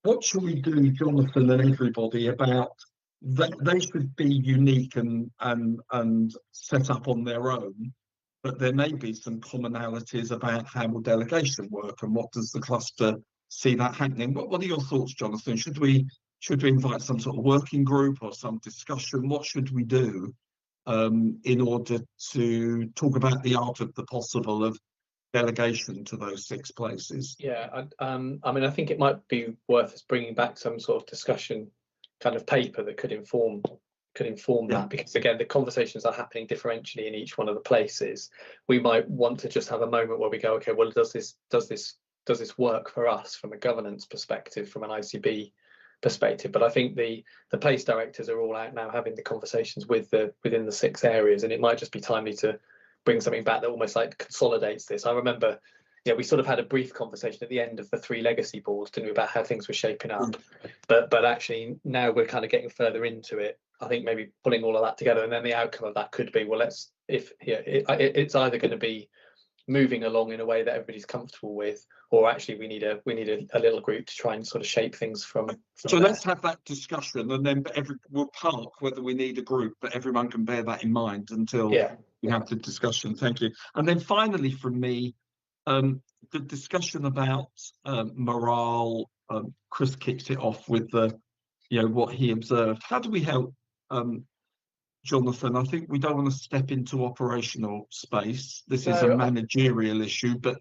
What should we do, Jonathan and everybody, about that? They should be unique and set up on their own, but there may be some commonalities about how will delegation work and what does the cluster see that happening. What are your thoughts, Jonathan? Should we invite some sort of working group or some discussion? What should we do in order to talk about the art of the possible of delegation to those 6 places? Yeah, I mean, I think it might be worth us bringing back some sort of discussion kind of paper that could inform that, because again, the conversations are happening differentially in each one of the places. We might want to just have a moment where we go, okay, well, does this work for us from a governance perspective, from an ICB perspective? But I think the place directors are all out now having the conversations within the 6 areas, and it might just be timely to bring something back that almost like consolidates this. I remember, we sort of had a brief conversation at the end of the 3 legacy boards, didn't we, about how things were shaping up. But actually now we're kind of getting further into it. I think maybe pulling all of that together, and then the outcome of that could be, well, it's either going to be moving along in a way that everybody's comfortable with, or actually we need a little group to try and sort of shape things from so there. Let's have that discussion, and then we'll park whether we need a group, but everyone can bear that in mind until we have the discussion. Thank you. And then finally from me, the discussion about morale. Chris kicked it off with what he observed. How do we help, Jonathan? I think we don't want to step into operational space. This is a managerial issue, but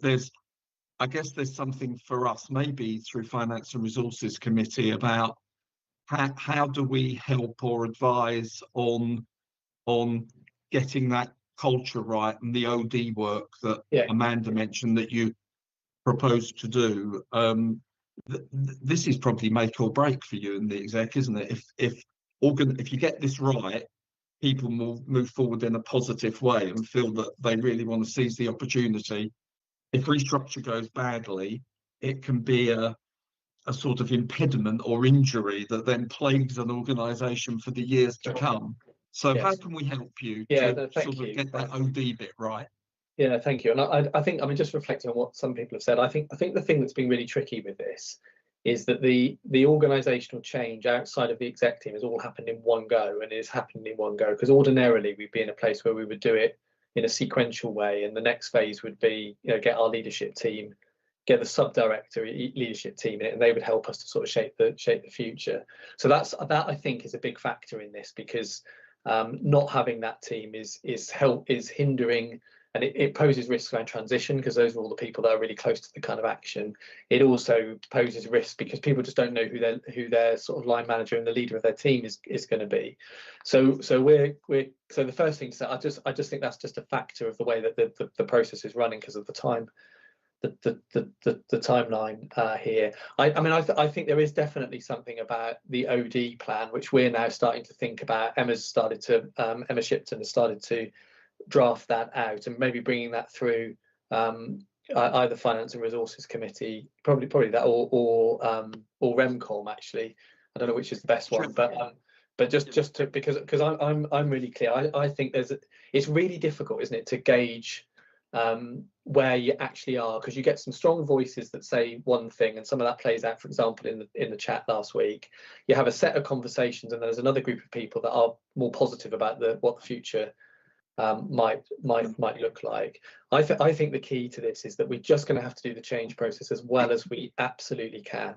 I guess there's something for us, maybe through Finance and Resources Committee, about how do we help or advise on getting that culture right, and the OD work that Amanda mentioned that you proposed to do. This is probably make or break for you in the exec, isn't it? If you get this right, people will move forward in a positive way and feel that they really want to seize the opportunity. If restructure goes badly, it can be a sort of impediment or injury that then plagues an organisation for the years to come. So how can we help you to sort of get that OD bit right? Yeah, thank you. And I think, I mean, just reflecting on what some people have said, I think the thing that's been really tricky with this is that the organisational change outside of the exec team has all happened in one go, and is happening in one go, because ordinarily we'd be in a place where we would do it in a sequential way, and the next phase would be, you know, get our leadership team, get the sub-director leadership team in it, and they would help us to sort of shape the future. So that I think is a big factor in this, because not having that team is hindering, and it poses risks around transition, because those are all the people that are really close to the kind of action. It also poses risk because people just don't know who their sort of line manager and the leader of their team is going to be. So the first thing to say, I just think that's just a factor of the way that the process is running, because of the time, the timeline here. I mean, I think there is definitely something about the OD plan which we're now starting to think about. Emma Shipton has started to draft that out, and maybe bringing that through either Finance and Resources Committee, probably that, or Remcom, actually. I don't know which is the best one, but just to, because I'm really clear. I think it's really difficult, isn't it, to gauge where you actually are, because you get some strong voices that say one thing, and some of that plays out, for example, in the chat last week. You have a set of conversations, and there's another group of people that are more positive about what the future might look like. I think the key to this is that we're just going to have to do the change process as well as we absolutely can.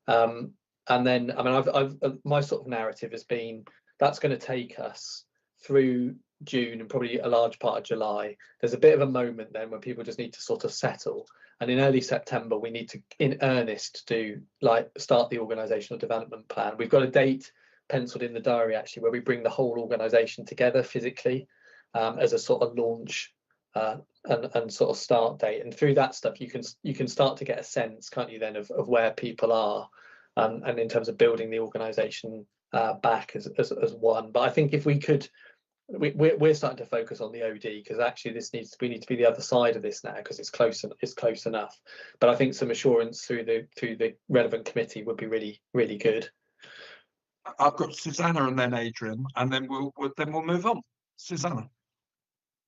And then, I mean, my sort of narrative has been that's going to take us through June and probably a large part of July. There's a bit of a moment then when people just need to sort of settle, and in early September we need to, in earnest, start the organisational development plan. We've got a date penciled in the diary, actually, where we bring the whole organisation together physically, as a sort of launch and sort of start date. And through that stuff, you can start to get a sense, can't you, then, of where people are, and in terms of building the organisation back as one. But I think if we could, we're starting to focus on the OD, because actually we need to be the other side of this now, because it's close enough. But I think some assurance through the relevant committee would be really, really good. I've got Susanna and then Adrian, and then we'll move on. Susanna.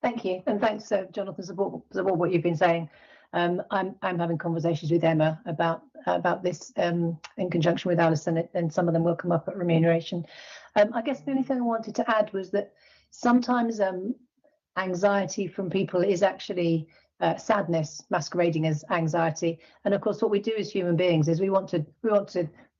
Thank you, and thanks, Jonathan, support what you've been saying. I'm having conversations with Emma about this in conjunction with Alison, and some of them will come up at remuneration. I guess the only thing I wanted to add was that sometimes anxiety from people is actually sadness masquerading as anxiety. And of course, what we do as human beings is we want to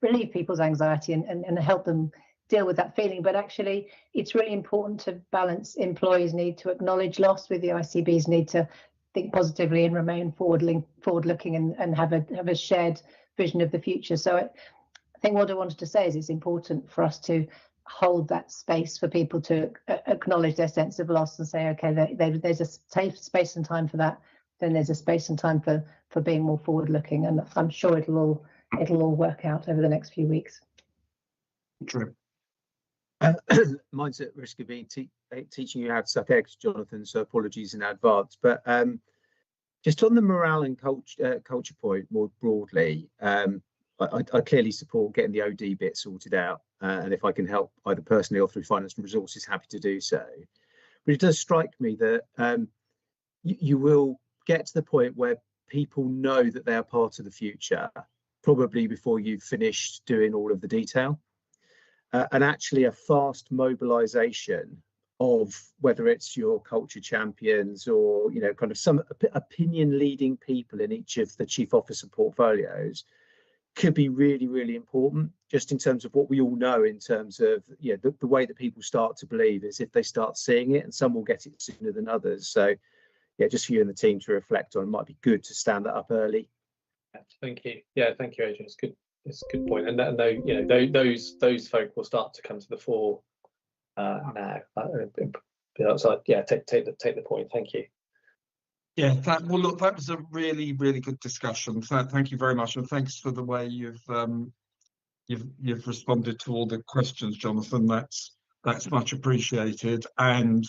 relieve people's anxiety and help them deal with that feeling. But actually, it's really important to balance employees' need to acknowledge loss with the ICB's need to think positively and remain forward-looking and have a shared vision of the future. So I think what I wanted to say is it's important for us to hold that space for people to acknowledge their sense of loss and say, okay, there's a safe space and time for that. Then there's a space and time for being more forward-looking, and I'm sure it'll all work out over the next few weeks. True. Mine's at risk of being teaching you how to suck eggs, Jonathan, so apologies in advance. But just on the morale and culture point more broadly, I clearly support getting the OD bit sorted out, and if I can help either personally or through Finance and Resources, happy to do so. But it does strike me that you will get to the point where people know that they are part of the future, probably before you've finished doing all of the detail. And actually a fast mobilisation of whether it's your culture champions or, you know, kind of some opinion leading people in each of the chief officer portfolios could be really, really important, just in terms of what we all know in terms of, you know, the way that people start to believe is if they start seeing it, and some will get it sooner than others. So yeah, just for you and the team to reflect on, it might be good to stand that up early. Thank you. Yeah, thank you, Adrian. It's good. It's a good point, and you know, those folk will start to come to the fore now. So yeah, take the point. Thank you. Yeah, well, look, that was a really, really good discussion. Thank you very much, and thanks for the way you've responded to all the questions, Jonathan. That's much appreciated, and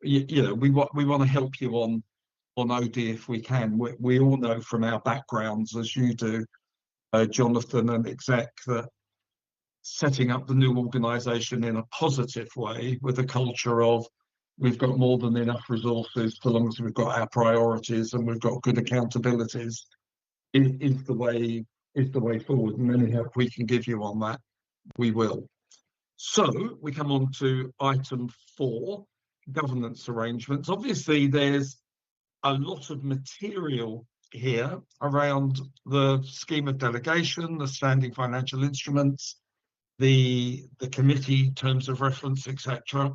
you know, we want to help you on OD if we can. We all know from our backgrounds, as you do, Jonathan and exec, that setting up the new organisation in a positive way with a culture of we've got more than enough resources, so long as we've got our priorities and we've got good accountabilities, is the way forward. And any help we can give you on that, we will. So we come on to item 4, governance arrangements. Obviously, there's a lot of material here around the scheme of delegation, the standing financial instruments, the committee terms of reference, etc.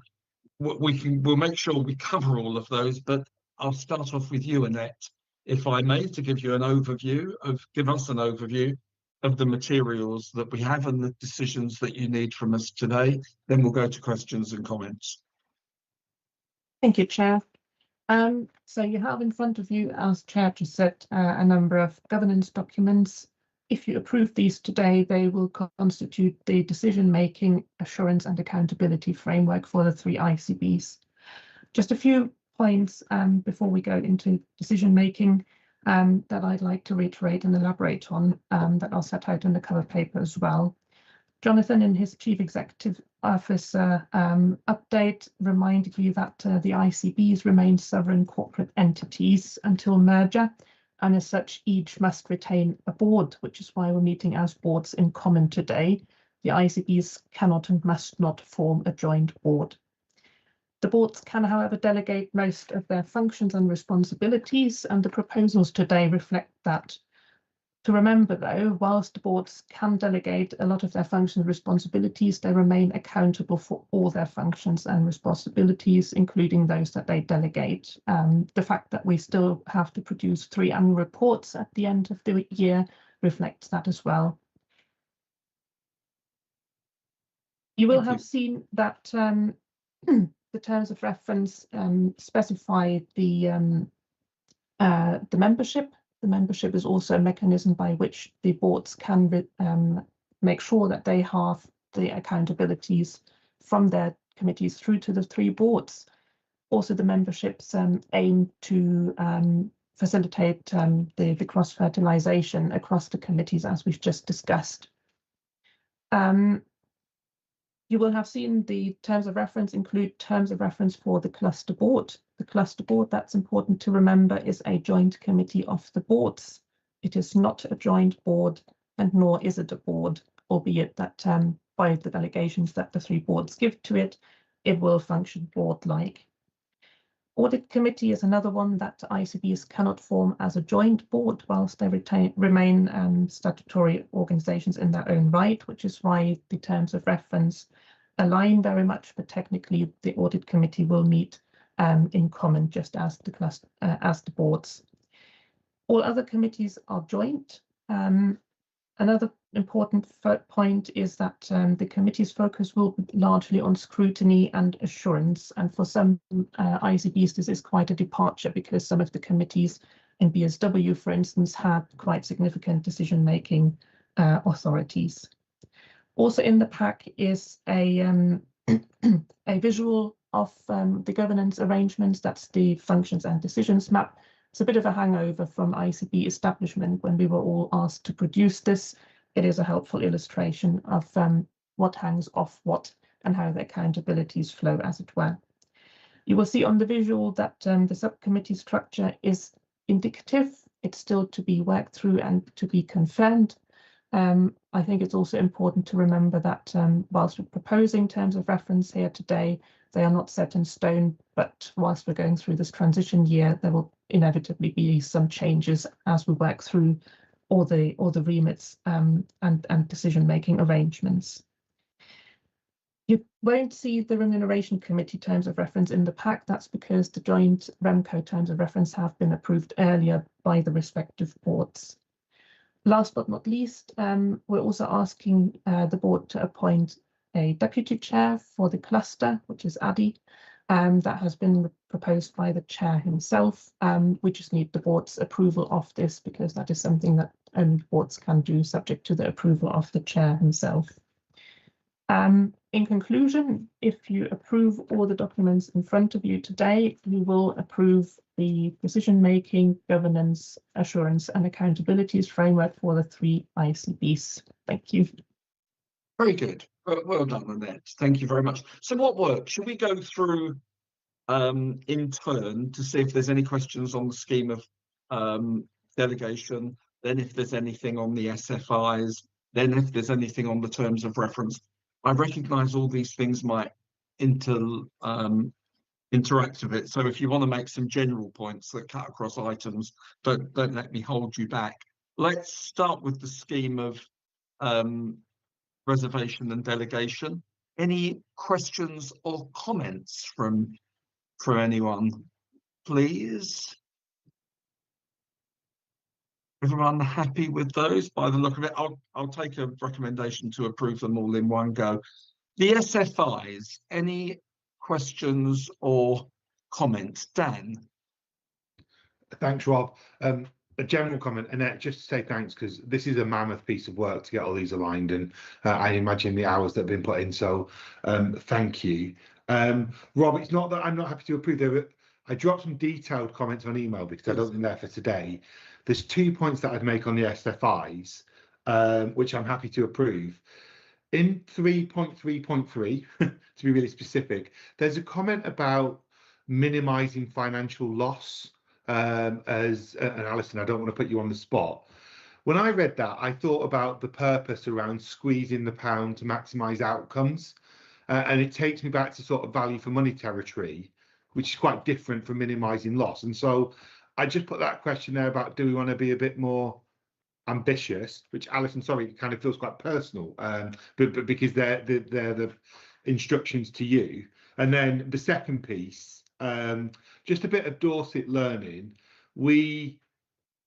We'll make sure we cover all of those, but I'll start off with you, Annette, if I may, to give us an overview of the materials that we have and the decisions that you need from us today. Then we'll go to questions and comments. Thank you, Chair. So you have in front of you, as Chair just said, a number of governance documents. If you approve these today, they will constitute the decision-making, assurance and accountability framework for the 3 ICBs. Just a few points before we go into decision-making that I'd like to reiterate and elaborate on, that I'll set out in the cover paper as well. Jonathan, in his Chief Executive Officer update, reminded you that the ICBs remain sovereign corporate entities until merger, and as such, each must retain a board, which is why we're meeting as boards in common today. The ICBs cannot and must not form a joint board. The boards can, however, delegate most of their functions and responsibilities, and the proposals today reflect that. To remember, though, whilst the boards can delegate a lot of their functions and responsibilities, they remain accountable for all their functions and responsibilities, including those that they delegate. The fact that we still have to produce 3 annual reports at the end of the year reflects that as well. You will have seen that the terms of reference specify the membership. The membership is also a mechanism by which the boards can make sure that they have the accountabilities from their committees through to the 3 boards. Also, the memberships aim to facilitate the cross-fertilisation across the committees, as we've just discussed. You will have seen the terms of reference include terms of reference for the cluster board. The cluster board, that's important to remember, is a joint committee of the boards. It is not a joint board, and nor is it a board, albeit that by the delegations that the 3 boards give to it, it will function board-like. Audit committee is another one that ICBs cannot form as a joint board whilst they remain statutory organisations in their own right, which is why the terms of reference align very much, but technically the audit committee will meet in common, just as the boards. All other committees are joint. Another important point is that the committee's focus will be largely on scrutiny and assurance, and for some ICBs this is quite a departure, because some of the committees in BSW, for instance, had quite significant decision-making authorities. Also in the pack is a visual of the governance arrangements. That's the functions and decisions map. It's a bit of a hangover from ICB establishment when we were all asked to produce this. It is a helpful illustration of what hangs off what and how the accountabilities flow, as it were. You will see on the visual that the subcommittee structure is indicative. It's still to be worked through and to be confirmed. I think it's also important to remember that whilst we're proposing terms of reference here today, they are not set in stone, but whilst we're going through this transition year, there will inevitably be some changes as we work through all the remits and decision-making arrangements. You won't see the remuneration committee terms of reference in the pack. That's because the joint REMCO terms of reference have been approved earlier by the respective boards. Last but not least, we're also asking the board to appoint a deputy chair for the cluster, which is Addy. That has been proposed by the chair himself. We just need the board's approval of this, because that is something that only boards can do, subject to the approval of the chair himself. In conclusion, if you approve all the documents in front of you today, you will approve the decision-making, governance, assurance and accountabilities framework for the 3 ICBs. Thank you. Very good. Well done, Annette. Thank you very much. So what works? Should we go through in turn to see if there's any questions on the scheme of delegation, then if there's anything on the SFIs, then if there's anything on the terms of reference. I recognise all these things might interact with it. So if you want to make some general points that cut across items, don't let me hold you back. Let's start with the scheme of reservation and delegation. Any questions or comments from anyone, please? Everyone happy with those? By the look of it, I'll take a recommendation to approve them all in one go. The SFIs, any questions or comments? Dan? Thanks, Rob. A general comment, Annette, just to say thanks, because this is a mammoth piece of work to get all these aligned, and I imagine the hours that have been put in, so thank you. Rob, it's not that I'm not happy to approve them. I dropped some detailed comments on email because I don't think they're for today. There's 2 points that I'd make on the SFIs, which I'm happy to approve. In 3.3.3, to be really specific, there's a comment about minimising financial loss. And Alison, I don't want to put you on the spot. When I read that, I thought about the purpose around squeezing the pound to maximise outcomes. And it takes me back to sort of value for money territory, which is quite different from minimising loss. And so I just put that question there about, do we want to be a bit more ambitious, which Alison, sorry, it kind of feels quite personal, but because they're the instructions to you. And then the second piece, just a bit of Dorset learning. We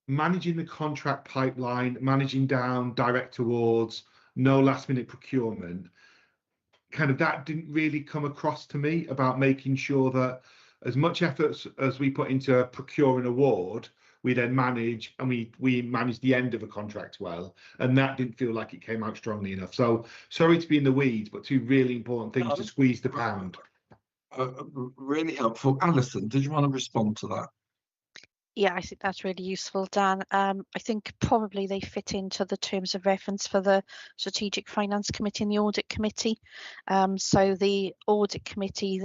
managing the contract pipeline, managing down direct awards, no last minute procurement. Kind of that didn't really come across to me about making sure that as much effort as we put into a procure and award, we then manage, and we manage the end of a contract well, and that didn't feel like it came out strongly enough. So sorry to be in the weeds, but two really important things to squeeze the pound. Really helpful. Alison, did you want to respond to that? Yeah, I think that's really useful, Dan. I think probably they fit into the terms of reference for the Strategic Finance Committee and the Audit Committee. So the Audit Committee,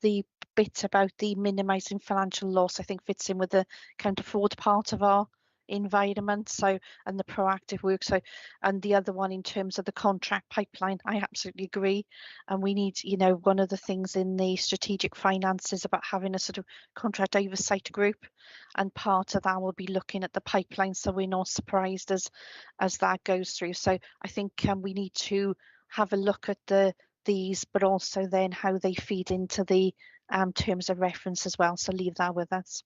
the bit about the minimising financial loss, I think fits in with the counter fraud part of our environment, so, and the proactive work. So, and the other one in terms of the contract pipeline, I absolutely agree. And we need, you know, one of the things in the strategic finance is about having a sort of contract oversight group, and part of that will be looking at the pipeline, so we're not surprised as that goes through. So I think we need to have a look at these, but also then how they feed into the terms of reference as well. So leave that with us.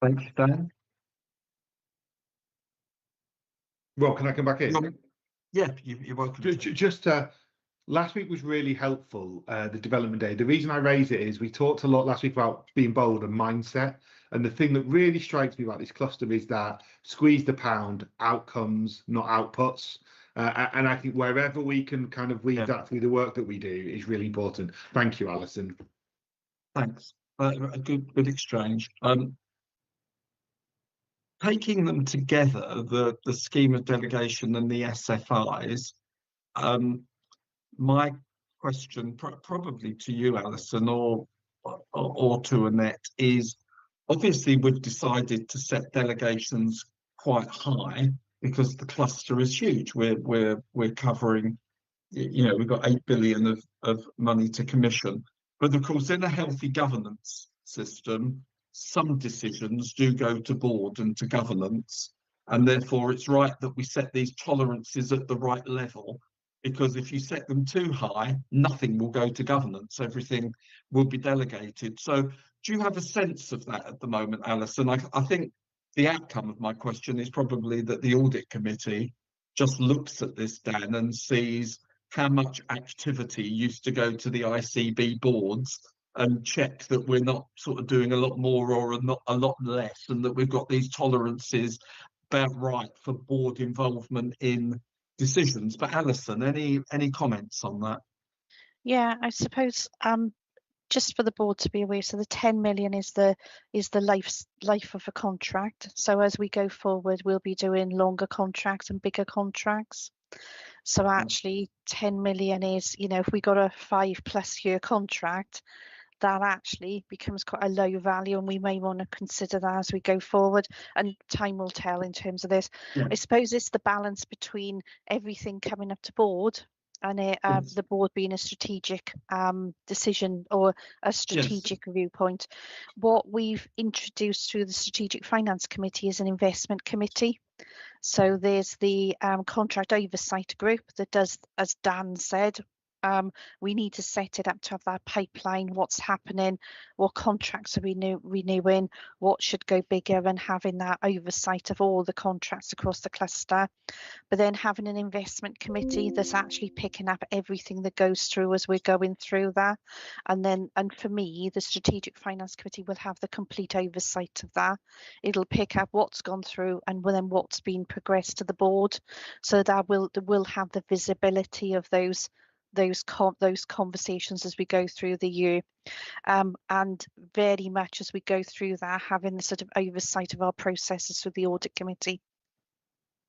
Thank you, Dan. Rob, can I come back in? Yeah, you're welcome. Just last week was really helpful, the development day. The reason I raise it is we talked a lot last week about being bold and mindset. And the thing that really strikes me about this cluster is that squeeze the pound, outcomes, not outputs. And I think wherever we can kind of weave that through the work that we do is really important. Thank you, Alison. Thanks. A good exchange. Taking them together, the scheme of delegation and the SFIs, my question probably to you, Alison, or to Annette, is obviously we've decided to set delegations quite high because the cluster is huge. We're covering, you know, we've got 8 billion of money to commission. But of course, in a healthy governance system, some decisions do go to board and to governance, and therefore it's right that we set these tolerances at the right level, because if you set them too high, nothing will go to governance, everything will be delegated. So do you have a sense of that at the moment, Alison? I think the outcome of my question is probably that the Audit Committee just looks at this, Dan, and sees how much activity used to go to the ICB boards, and check that we're not sort of doing a lot more or not a lot less, and that we've got these tolerances about right for board involvement in decisions. But Alison, any comments on that? Yeah, I suppose just for the board to be aware, so the 10 million is the life of a contract. So as we go forward, we'll be doing longer contracts and bigger contracts. So actually 10 million is, you know, if we got a 5+ year contract, that actually becomes quite a low value, and we may want to consider that as we go forward, and time will tell in terms of this. Yeah. I suppose it's the balance between everything coming up to board and Yes. the board being a strategic decision or a strategic viewpoint. What we've introduced through the Strategic Finance Committee is an investment committee. So there's the contract oversight group that does, as Dan said, we need to set it up to have that pipeline, what's happening, what contracts are renewing, what should go bigger, and having that oversight of all the contracts across the cluster. But then having an investment committee that's actually picking up everything that goes through as we're going through that. And for me, the Strategic Finance Committee will have the complete oversight of that. It'll pick up what's gone through and then what's been progressed to the board. So that will have the visibility of those conversations as we go through the year, and very much as we go through that, having the sort of oversight of our processes with the audit committee.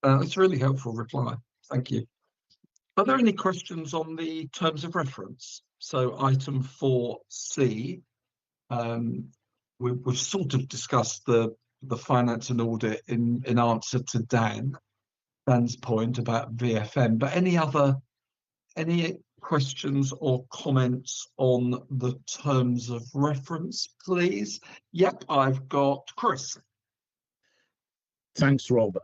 It's a really helpful reply. Thank you. Are there any questions on the terms of reference? So item 4C, we've sort of discussed the finance and audit in answer to Dan's point about VFM, but any questions or comments on the terms of reference, please? Yep, I've got Chris. Thanks, Rob.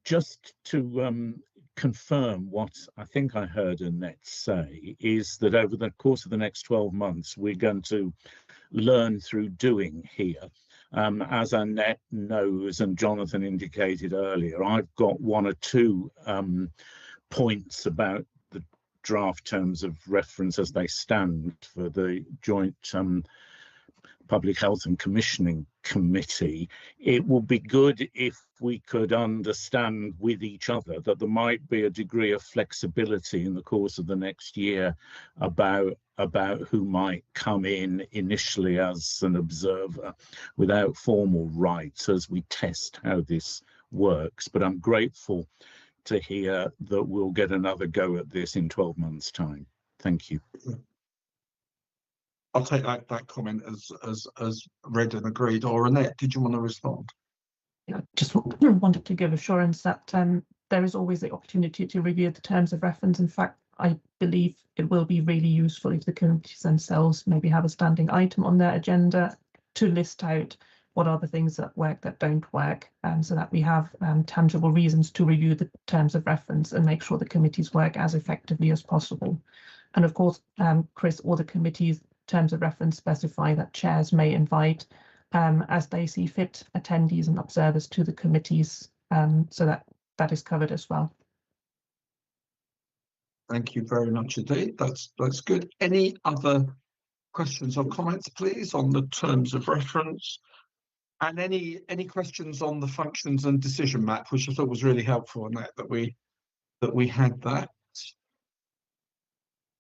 Just to confirm what I think I heard Annette say is that over the course of the next 12 months, we're going to learn through doing here. As Annette knows and Jonathan indicated earlier, I've got one or two points about the draft terms of reference as they stand for the joint Public Health and Commissioning Committee. It would be good if we could understand with each other that there might be a degree of flexibility in the course of the next year about who might come in initially as an observer without formal rights as we test how this works. But I'm grateful to hear that we'll get another go at this in 12 months' time. Thank you. I'll take that comment as read and agreed. Or Annette, did you want to respond? I just wanted to give assurance that there is always the opportunity to review the terms of reference. In fact, I believe it will be really useful if the committees themselves maybe have a standing item on their agenda to list out what are the things that work, that don't work, so that we have tangible reasons to review the terms of reference and make sure the committees work as effectively as possible. And of course, Chris, all the committees' terms of reference specify that chairs may invite, as they see fit, attendees and observers to the committees, so that is covered as well. Thank you very much indeed. That's good. Any other questions or comments, please, on the terms of reference? And any questions on the functions and decision map, which I thought was really helpful in that we had that.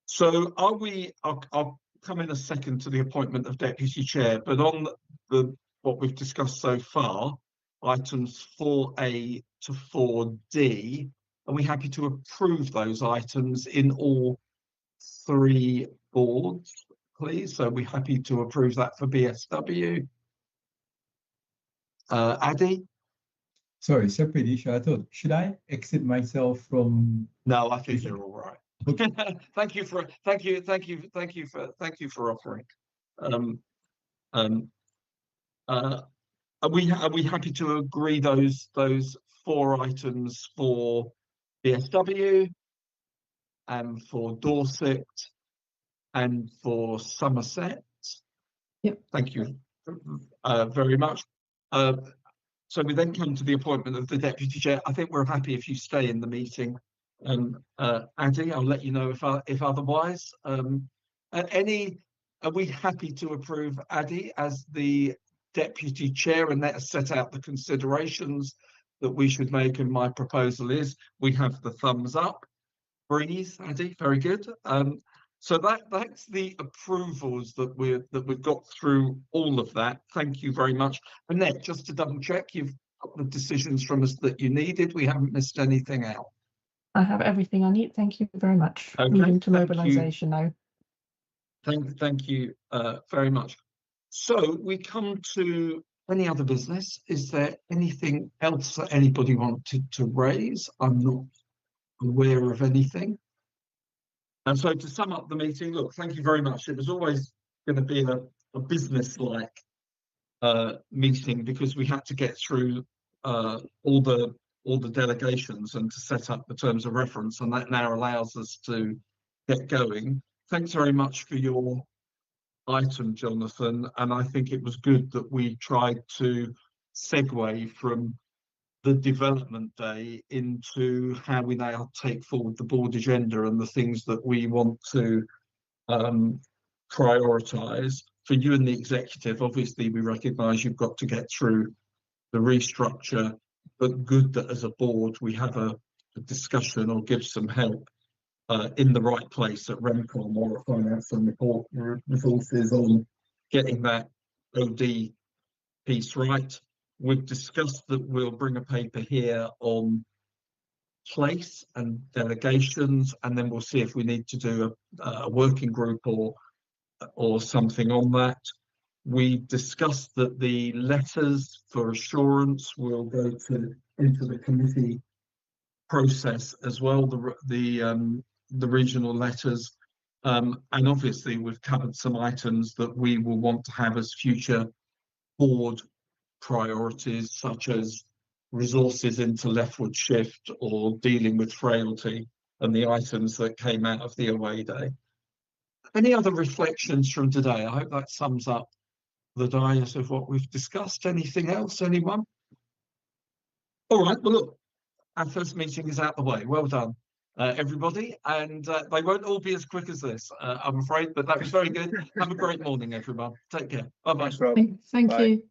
So I'll come in a second to the appointment of deputy chair, but on what we've discussed so far, items 4A to 4D, are we happy to approve those items in all three boards, please? So we're happy to approve that for BSW. Addy? Sorry, separate issue. I thought, should I exit myself from? No, I think you're all right. Okay. Thank you for offering. Are we happy to agree those 4 items for BSW and for Dorset and for Somerset? Yep. Thank you very much. So we then come to the appointment of the deputy chair. I think we're happy if you stay in the meeting. Addy, I'll let you know if otherwise. Are we happy to approve Addy as the deputy chair, and that set out the considerations that we should make? And my proposal is we have the thumbs up. Breeze, Addy, very good. So that's the approvals that we've got through all of that. Thank you very much. Annette, just to double check, you've got the decisions from us that you needed. We haven't missed anything out. I have everything I need. Thank you very much. Okay, Moving to mobilisation now. Thank you very much. So we come to any other business. Is there anything else that anybody wanted to raise? I'm not aware of anything. And so to sum up the meeting, look, thank you very much. It was always going to be a business-like meeting because we had to get through all the delegations and to set up the terms of reference, and that now allows us to get going. Thanks very much for your item, Jonathan, and I think it was good that we tried to segue from the development day into how we now take forward the board agenda and the things that we want to prioritise. For you and the executive, obviously we recognise you've got to get through the restructure, but good that as a board we have a discussion or give some help in the right place at REMCOM or at Finance and Report Resources on getting that OD piece right. We've discussed that we'll bring a paper here on place and delegations, and then we'll see if we need to do a working group or something on that. We discussed that the letters for assurance will go into the committee process as well, the regional letters, and obviously we've covered some items that we will want to have as future board priorities, such as resources into leftward shift or dealing with frailty and the items that came out of the away day. Any other reflections from today? I hope that sums up the diet of what we've discussed. Anything else, anyone? All right, well look, our first meeting is out the way. Well done, everybody, and they won't all be as quick as this, I'm afraid, but that was very good. Have a great morning, everyone. Take care. Bye-bye. Thanks, Rob. Thank Bye. you.